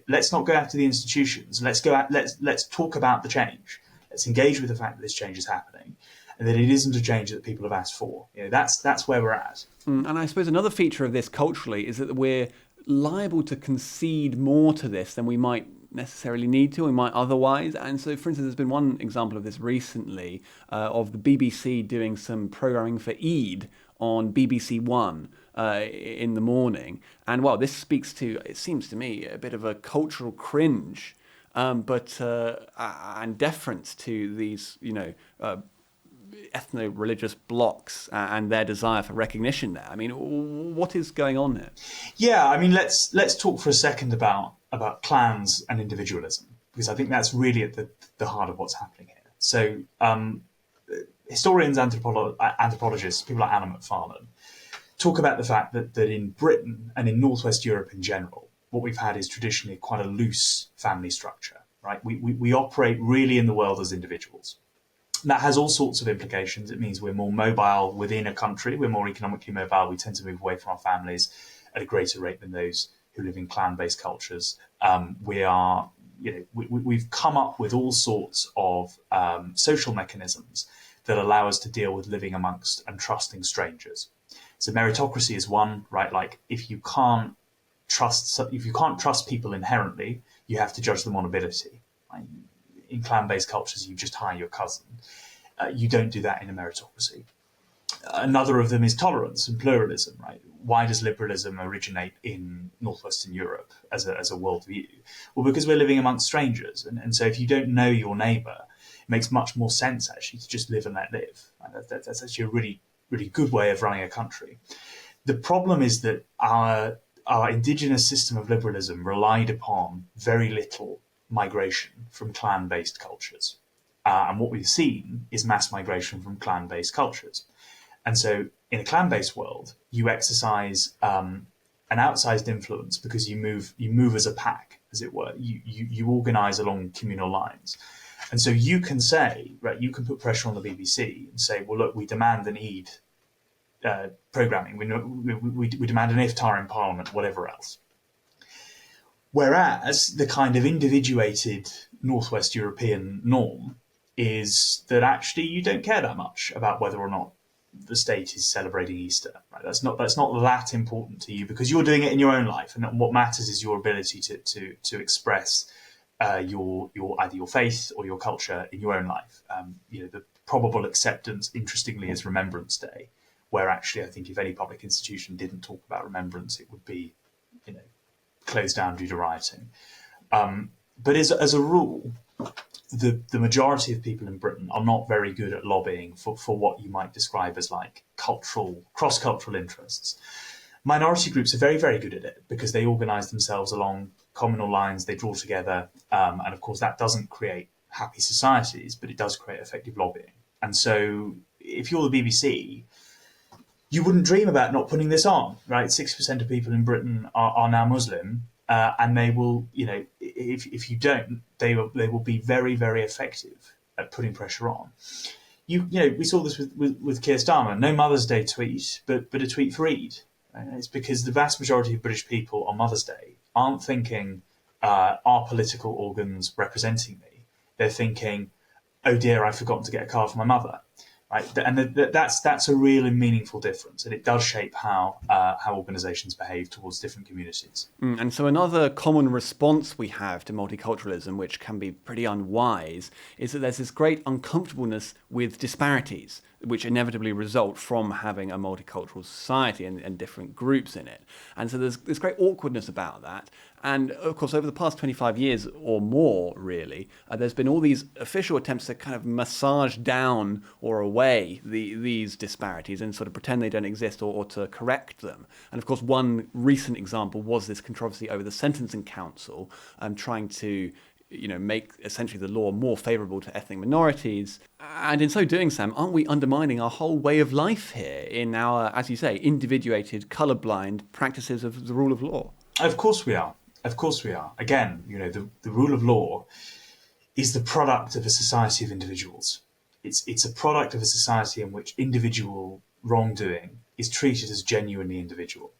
Let's not go after the institutions. Let's talk about the change. Let's engage with the fact that this change is happening, and that it isn't a change that people have asked for. That's where we're at. And I suppose another feature of this culturally is that we're liable to concede more to this than we might necessarily need to, we might otherwise. And so, for instance, there's been one example of this recently, of the BBC doing some programming for Eid on BBC One in the morning. And well, this speaks to, it seems to me, a bit of a cultural cringe, but and deference to these, ethno-religious blocks and their desire for recognition there. I mean, what is going on here? Yeah, I mean, let's talk for a second about clans and individualism, because I think that's really at the heart of what's happening here. So historians, anthropologists, people like Anna McFarlane, talk about the fact that in Britain and in Northwest Europe in general, what we've had is traditionally quite a loose family structure, right? We operate really in the world as individuals. That has all sorts of implications. It means we're more mobile within a country. We're more economically mobile. We tend to move away from our families at a greater rate than those who live in clan-based cultures. We've come up with all sorts of social mechanisms that allow us to deal with living amongst and trusting strangers. So meritocracy is one, right? Like if you can't trust people inherently, you have to judge them on ability. Right? In clan-based cultures, you just hire your cousin. You don't do that in a meritocracy. Another of them is tolerance and pluralism, right? why does liberalism originate in Northwestern Europe as a worldview? Well, because we're living amongst strangers. And so if you don't know your neighbour, it makes much more sense, actually, to just live and let live. That's actually a really, really good way of running a country. The problem is that our indigenous system of liberalism relied upon very little migration from clan-based cultures. And what we've seen is mass migration from clan-based cultures. And so in a clan-based world, you exercise an outsized influence because you move as a pack, as it were. You organise along communal lines. And so you can say, right, you can put pressure on the BBC and say, well, look, we demand an Eid programming. We demand an iftar in Parliament, whatever else. Whereas the kind of individuated Northwest European norm is that actually you don't care that much about whether or not the state is celebrating Easter. Right? That's not that important to you because you're doing it in your own life, and what matters is your ability to express your either your faith or your culture in your own life. The probable acceptance, interestingly, is Remembrance Day, where actually I think if any public institution didn't talk about remembrance, it would be closed down due to rioting. But as a rule, the majority of people in Britain are not very good at lobbying for what you might describe as like cross-cultural interests. Minority groups are very, very good at it because they organise themselves along communal lines, they draw together, and of course that doesn't create happy societies, but it does create effective lobbying. And so if you're the BBC, you wouldn't dream about not putting this on, right? 6% of people in Britain are now Muslim, and they will, if you don't, they will be very, very effective at putting pressure on. We saw this with Keir Starmer. No Mother's Day tweet, but a tweet for Eid. Right? It's because the vast majority of British people on Mother's Day aren't thinking, are political organs representing me? They're thinking, oh dear, I've forgotten to get a card for my mother. Right? And that's a real and meaningful difference, and it does shape how organisations behave towards different communities. And so another common response we have to multiculturalism, which can be pretty unwise, is that there's this great uncomfortableness with disparities, which inevitably result from having a multicultural society and different groups in it. And so there's this great awkwardness about that. And of course, over the past 25 years or more, really, there's been all these official attempts to kind of massage down or away these disparities and sort of pretend they don't exist or to correct them. And of course, one recent example was this controversy over the Sentencing Council trying to make essentially the law more favourable to ethnic minorities. And in so doing, Sam, aren't we undermining our whole way of life here in our, as you say, individuated, colourblind practices of the rule of law? Of course we are. Of course we are. Again, the rule of law is the product of a society of individuals. It's a product of a society in which individual wrongdoing is treated as genuinely individual.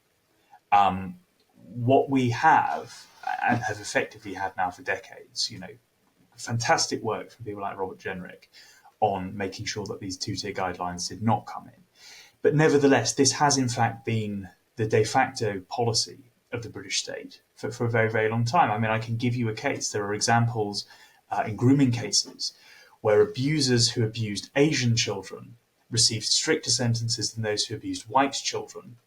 What we have and have effectively had now for decades, fantastic work from people like Robert Jenrick on making sure that these two-tier guidelines did not come in. But nevertheless, this has in fact been the de facto policy of the British state for a very, very long time. I mean, I can give you a case. There are examples in grooming cases where abusers who abused Asian children received stricter sentences than those who abused white children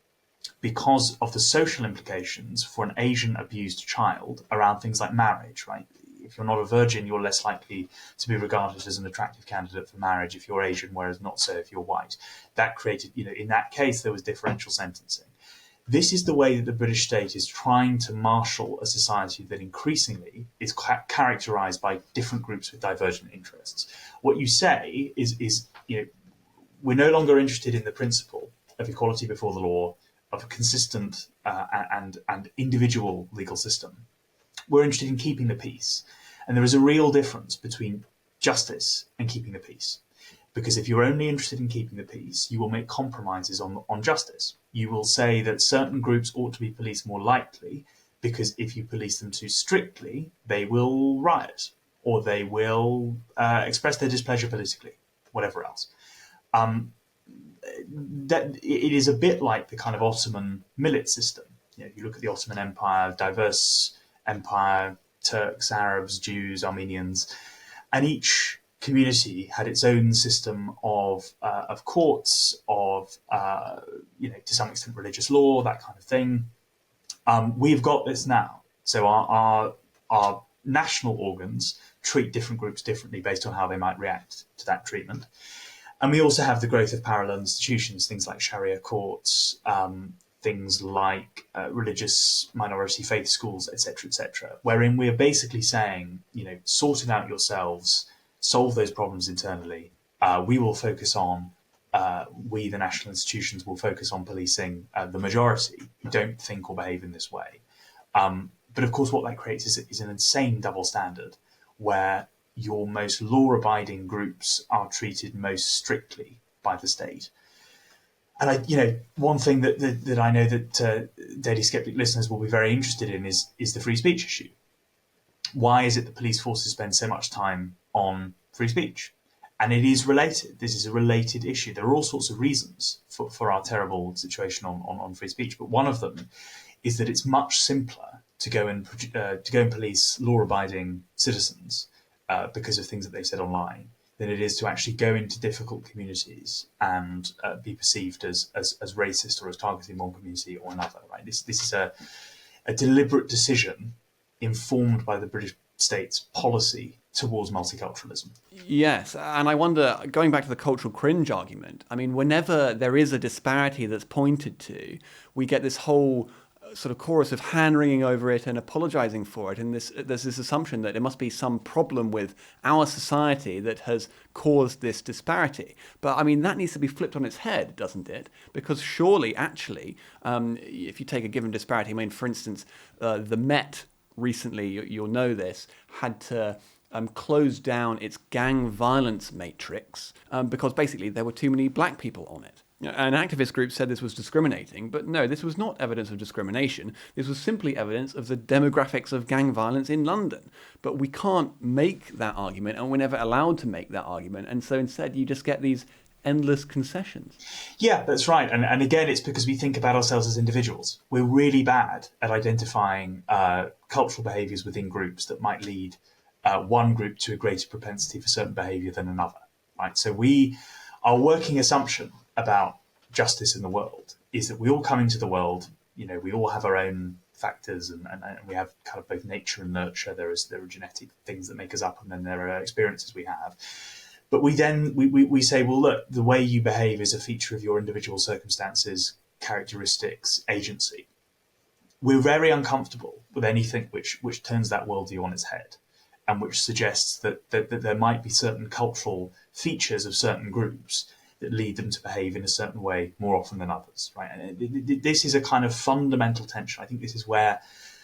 because of the social implications for an Asian abused child around things like marriage, right? If you're not a virgin, you're less likely to be regarded as an attractive candidate for marriage if you're Asian, whereas not so if you're white. That created, in that case, there was differential sentencing. This is the way that the British state is trying to marshal a society that increasingly is characterised by different groups with divergent interests. What you say is we're no longer interested in the principle of equality before the law, of a consistent and individual legal system. We're interested in keeping the peace. And there is a real difference between justice and keeping the peace. Because if you're only interested in keeping the peace, you will make compromises on justice. You will say that certain groups ought to be policed more lightly, because if you police them too strictly, they will riot, or they will express their displeasure politically, whatever else. That it is a bit like the kind of Ottoman millet system. You look at the Ottoman Empire, diverse empire, Turks, Arabs, Jews, Armenians, and each community had its own system of courts, of to some extent religious law, that kind of thing. We've got this now. So our national organs treat different groups differently based on how they might react to that treatment. And we also have the growth of parallel institutions, things like Sharia courts, things like religious minority faith schools, etc., wherein we are basically saying, sort it out yourselves, solve those problems internally. We will focus on, we, the national institutions, will focus on policing the majority who don't think or behave in this way. But of course, what that creates is an insane double standard where your most law-abiding groups are treated most strictly by the state. And one thing that I know that Daily Sceptic listeners will be very interested in is the free speech issue. Why is it that police forces spend so much time on free speech? And it is related. This is a related issue. There are all sorts of reasons for our terrible situation on free speech, but one of them is that it's much simpler to go and police law-abiding citizens because of things that they've said online than it is to actually go into difficult communities and be perceived as racist or as targeting one community or another. Right? This is a deliberate decision informed by the British state's policy towards multiculturalism. Yes, and I wonder, going back to the cultural cringe argument, I mean, whenever there is a disparity that's pointed to, we get this whole sort of chorus of hand-wringing over it and apologising for it, and there's this assumption that there must be some problem with our society that has caused this disparity. But I mean, that needs to be flipped on its head, doesn't it? Because surely, actually, if you take a given disparity, I mean, for instance, the Met recently, you'll know this, had to close down its gang violence matrix because basically there were too many black people on it. An activist group said this was discriminating, but no, this was not evidence of discrimination. This was simply evidence of the demographics of gang violence in London. But we can't make that argument, and we're never allowed to make that argument. And so instead, you just get these endless concessions. Yeah, that's right. And again, it's because we think about ourselves as individuals. We're really bad at identifying cultural behaviours within groups that might lead one group to a greater propensity for certain behaviour than another. Right. So our working assumption about justice in the world is that we all come into the world, we all have our own factors and we have kind of both nature and nurture. There are genetic things that make us up, and then there are experiences we have. But we say, well, look, the way you behave is a feature of your individual circumstances, characteristics, agency. We're very uncomfortable with anything which turns that worldview on its head and which suggests that there might be certain cultural features of certain groups that lead them to behave in a certain way more often than others, right? And this is a kind of fundamental tension. I think this is where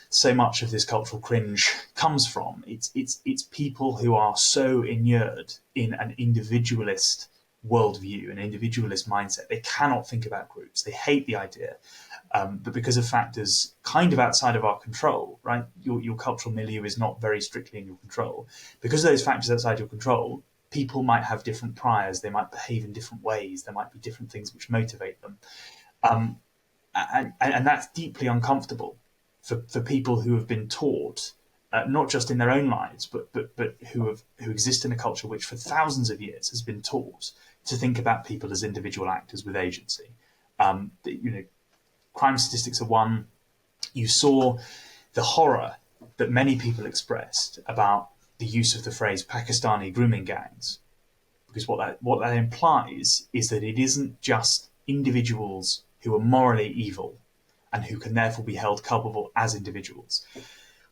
so much of this cultural cringe comes from. It's people who are so inured in an individualist worldview, an individualist mindset. They cannot think about groups. They hate the idea. But because of factors kind of outside of our control, right? Your cultural milieu is not very strictly in your control. Because of those factors outside your control, people might have different priors, they might behave in different ways, there might be different things which motivate them. And that's deeply uncomfortable for people who have been taught, not just in their own lives, but who exist in a culture which for thousands of years has been taught to think about people as individual actors with agency. Crime statistics are one. You saw the horror that many people expressed about the use of the phrase Pakistani grooming gangs, because what that implies is that it isn't just individuals who are morally evil and who can therefore be held culpable as individuals.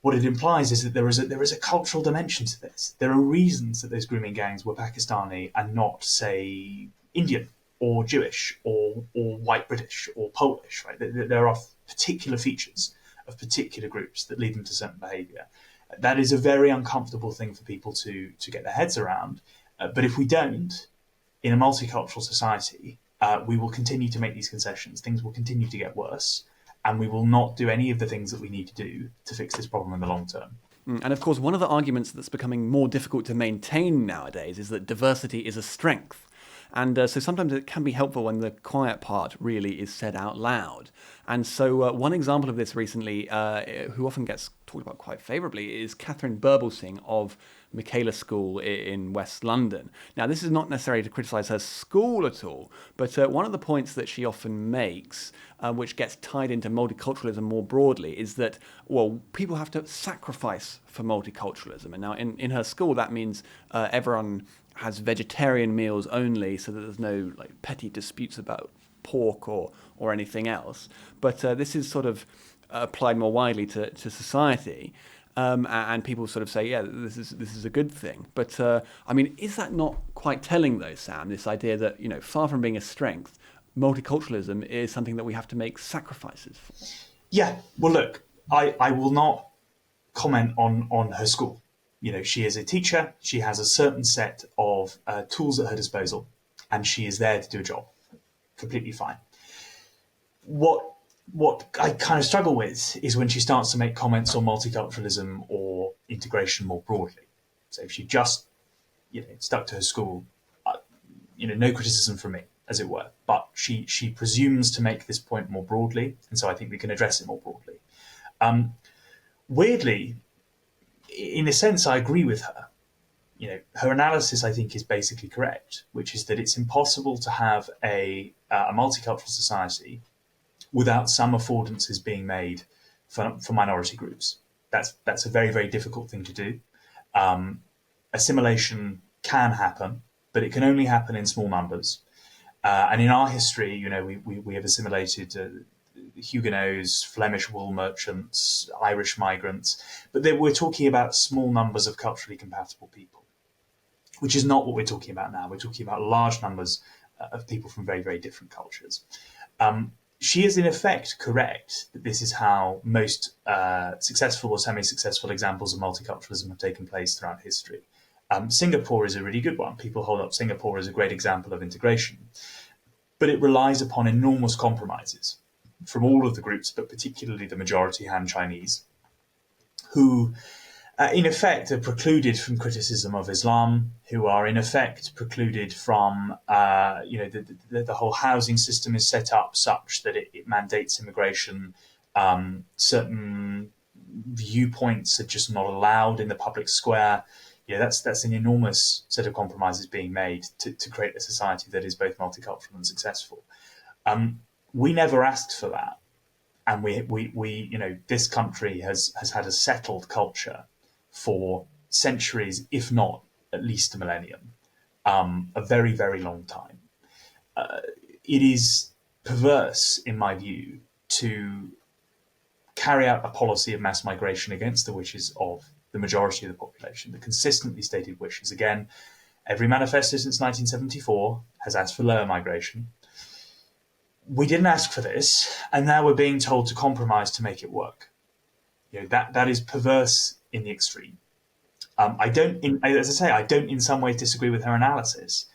What it implies is that there is a cultural dimension to this. There are reasons that those grooming gangs were Pakistani and not, say, Indian or Jewish or white British or Polish. Right? There are particular features of particular groups that lead them to certain behaviour. That is a very uncomfortable thing for people to get their heads around. But if we don't, in a multicultural society, we will continue to make these concessions. Things will continue to get worse, and we will not do any of the things that we need to do to fix this problem in the long term. And of course, one of the arguments that's becoming more difficult to maintain nowadays is that diversity is a strength. And so sometimes it can be helpful when the quiet part really is said out loud. And so one example of this recently, who often gets talked about quite favourably, is Catherine Birbalsingh of Michaela School in West London. Now, this is not necessarily to criticise her school at all, but one of the points that she often makes, which gets tied into multiculturalism more broadly, is that, well, people have to sacrifice for multiculturalism. And now in her school, that means everyone has vegetarian meals only, so that there's no like petty disputes about pork or anything else. But this is sort of applied more widely to society. And people sort of say, yeah, this is a good thing. But I mean, is that not quite telling though, Sam? This idea that, you know, far from being a strength, multiculturalism is something that we have to make sacrifices for. Yeah. Well, look, I will not comment on her school. You know, she is a teacher. She has a certain set of tools at her disposal, and she is there to do a job. Completely fine. What I kind of struggle with is when she starts to make comments on multiculturalism or integration more broadly. So if she just, stuck to her school, no criticism from me, as it were. But she presumes to make this point more broadly, and so I think we can address it more broadly. Weirdly, in a sense, I agree with her. Her analysis, I think, is basically correct, which is that it's impossible to have a multicultural society without some affordances being made for minority groups. That's a very, very difficult thing to do. Assimilation can happen, but it can only happen in small numbers. And in our history, we have assimilated Huguenots, Flemish wool merchants, Irish migrants, but we're talking about small numbers of culturally compatible people, which is not what we're talking about now. We're talking about large numbers of people from very, very different cultures. She is in effect correct that this is how most successful or semi-successful examples of multiculturalism have taken place throughout history. Singapore is a really good one. People hold up Singapore as a great example of integration, but it relies upon enormous compromises from all of the groups, but particularly the majority Han Chinese, who in effect are precluded from criticism of Islam, who are in effect precluded from, the whole housing system is set up such that it mandates immigration. Certain viewpoints are just not allowed in the public square. That's an enormous set of compromises being made to create a society that is both multicultural and successful. We never asked for that. And we this country has had a settled culture for centuries, if not at least a millennium, a very, very long time. It is perverse, in my view, to carry out a policy of mass migration against the wishes of the majority of the population, the consistently stated wishes. Again, every manifesto since 1974 has asked for lower migration. We didn't ask for this, and now we're being told to compromise to make it work. That is perverse in the extreme. I don't in some ways disagree with her analysis.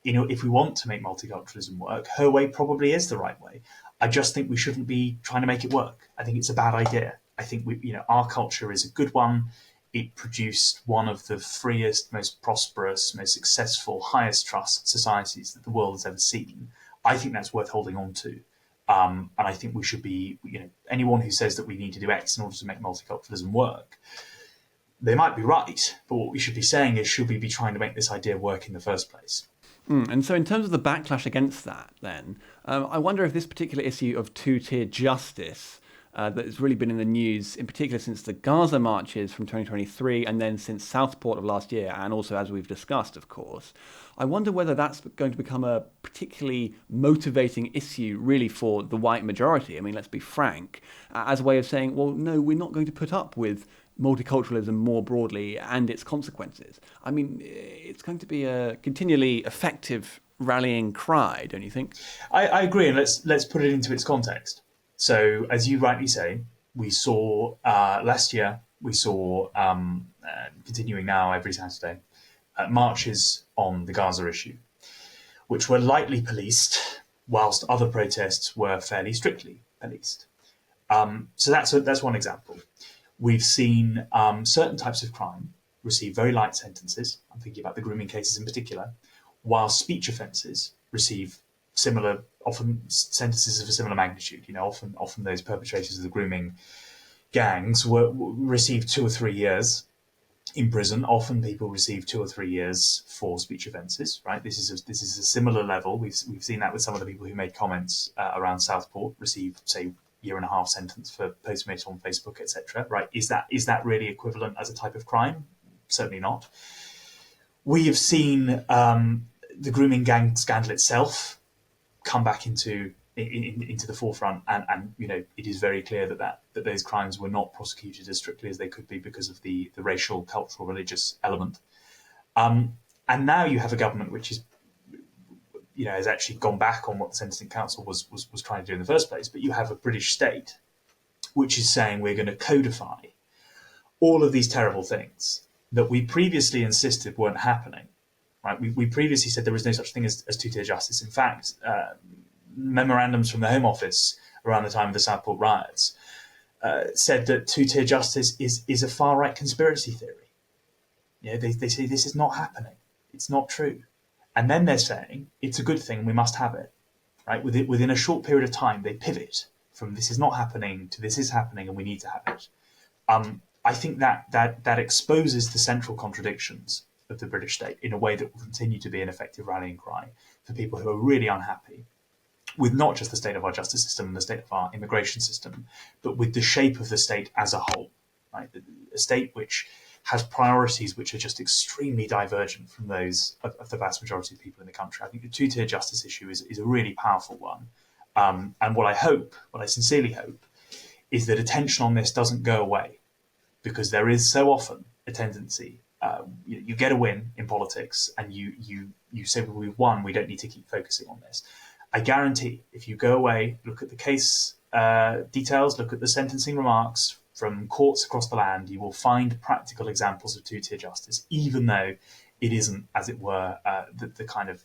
If we want to make multiculturalism work, her way probably is the right way. I just think we shouldn't be trying to make it work. I think it's a bad idea. I think our culture is a good one. It produced one of the freest, most prosperous, most successful, highest trust societies that the world has ever seen. I think that's worth holding on to. And I think we should be, anyone who says that we need to do X in order to make multiculturalism work, they might be right. But what we should be saying is, should we be trying to make this idea work in the first place? And so in terms of the backlash against that, then, I wonder if this particular issue of two-tier justice that has really been in the news, in particular since the Gaza marches from 2023 and then since Southport of last year, and also as we've discussed, of course, I wonder whether that's going to become a particularly motivating issue really for the white majority. I mean, let's be frank, as a way of saying, well, no, we're not going to put up with multiculturalism more broadly and its consequences. I mean, it's going to be a continually effective rallying cry, don't you think? I agree, and let's put it into its context. So, as you rightly say, we saw last year, continuing now every Saturday, marches on the Gaza issue, which were lightly policed, whilst other protests were fairly strictly policed. So that's one example. We've seen certain types of crime receive very light sentences. I'm thinking about the grooming cases in particular, while speech offences receive similar, often sentences of a similar magnitude. Often those perpetrators of the grooming gangs receive 2 or 3 years in prison. Often people receive 2 or 3 years for speech offences, right? This is a similar level. We've seen that with some of the people who made comments around Southport, receive, say, 1.5-year sentence for posting it on Facebook, etc. Right? Is that really equivalent as a type of crime? Certainly not. We have seen the grooming gang scandal itself come back into the forefront, and it is very clear that those crimes were not prosecuted as strictly as they could be because of the racial, cultural, religious element. And now you have a government which is, has actually gone back on what the Sentencing Council was trying to do in the first place. But you have a British state which is saying we're going to codify all of these terrible things that we previously insisted weren't happening. Right? We previously said there was no such thing as two-tier justice. In fact, memorandums from the Home Office around the time of the Southport riots said that two-tier justice is a far-right conspiracy theory. They say this is not happening. It's not true. And then they're saying it's a good thing, we must have it. Right? Within a short period of time, they pivot from this is not happening to this is happening and we need to have it. I think that exposes the central contradictions of the British state in a way that will continue to be an effective rallying cry for people who are really unhappy with not just the state of our justice system and the state of our immigration system, but with the shape of the state as a whole. Right? A state which has priorities which are just extremely divergent from those of the vast majority of people in the country. I think the two-tier justice issue is a really powerful one. And what I sincerely hope, is that attention on this doesn't go away, because there is so often a tendency, you get a win in politics and you say, well, we've won, we don't need to keep focusing on this. I guarantee if you go away, look at the case details, look at the sentencing remarks from courts across the land, you will find practical examples of two-tier justice, even though it isn't, as it were, the kind of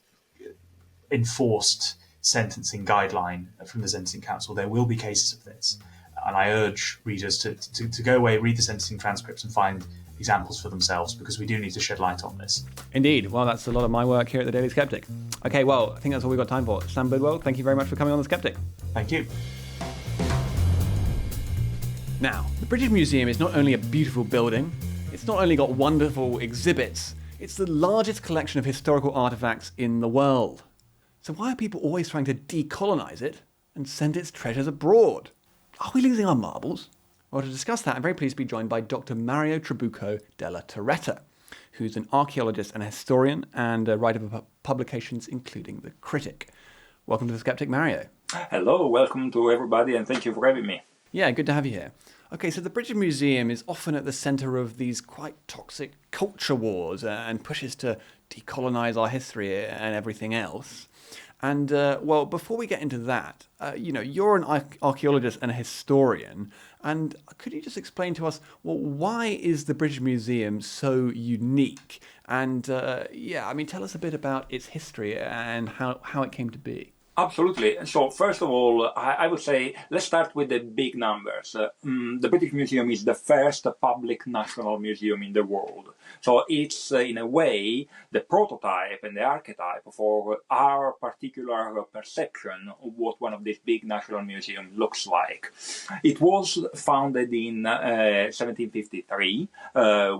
enforced sentencing guideline from the Sentencing Council. There will be cases of this. And I urge readers to go away, read the sentencing transcripts and find examples for themselves, because we do need to shed light on this. Indeed. Well, that's a lot of my work here at the Daily Sceptic. Okay, well, I think that's all we've got time for. Sam Bidwell, thank you very much for coming on The Sceptic. Thank you. Now, the British Museum is not only a beautiful building, it's not only got wonderful exhibits, it's the largest collection of historical artefacts in the world. So why are people always trying to decolonise it and send its treasures abroad? Are we losing our marbles? Well, to discuss that, I'm very pleased to be joined by Dr. Mario Trabucco della Toretta, who's an archaeologist and a historian and a writer of publications including The Critic. Welcome to The Sceptic, Mario. Hello, welcome to everybody, and thank you for having me. Yeah, good to have you here. Okay, so the British Museum is often at the centre of these quite toxic culture wars and pushes to decolonise our history and everything else. And, well, before we get into that, you're an archaeologist and a historian, and could you just explain to us, well, why is the British Museum so unique? And, tell us a bit about its history and how it came to be. Absolutely. So first of all, I would say let's start with the big numbers. The British Museum is the first public national museum in the world. So it's, in a way, the prototype and the archetype for our particular perception of what one of these big national museums looks like. It was founded in 1753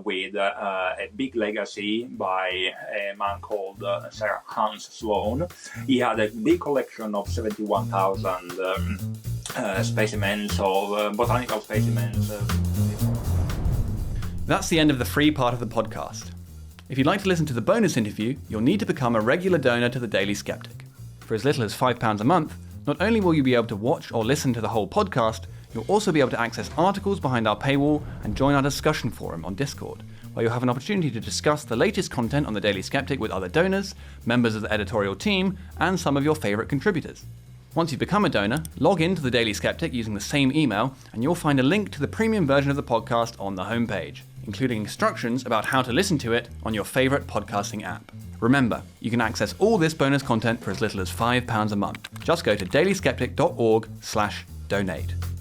with a big legacy by a man called Sir Hans Sloane. He had a big collection of 71,000 specimens of botanical specimens. That's the end of the free part of the podcast. If you'd like to listen to the bonus interview, you'll need to become a regular donor to the Daily Sceptic. For as little as £5 a month, not only will you be able to watch or listen to the whole podcast, you'll also be able to access articles behind our paywall and join our discussion forum on Discord, where you'll have an opportunity to discuss the latest content on the Daily Sceptic with other donors, members of the editorial team, and some of your favourite contributors. Once you've become a donor, log in to the Daily Sceptic using the same email, and you'll find a link to the premium version of the podcast on the homepage, including instructions about how to listen to it on your favourite podcasting app. Remember, you can access all this bonus content for as little as £5 a month. Just go to dailysceptic.org/donate.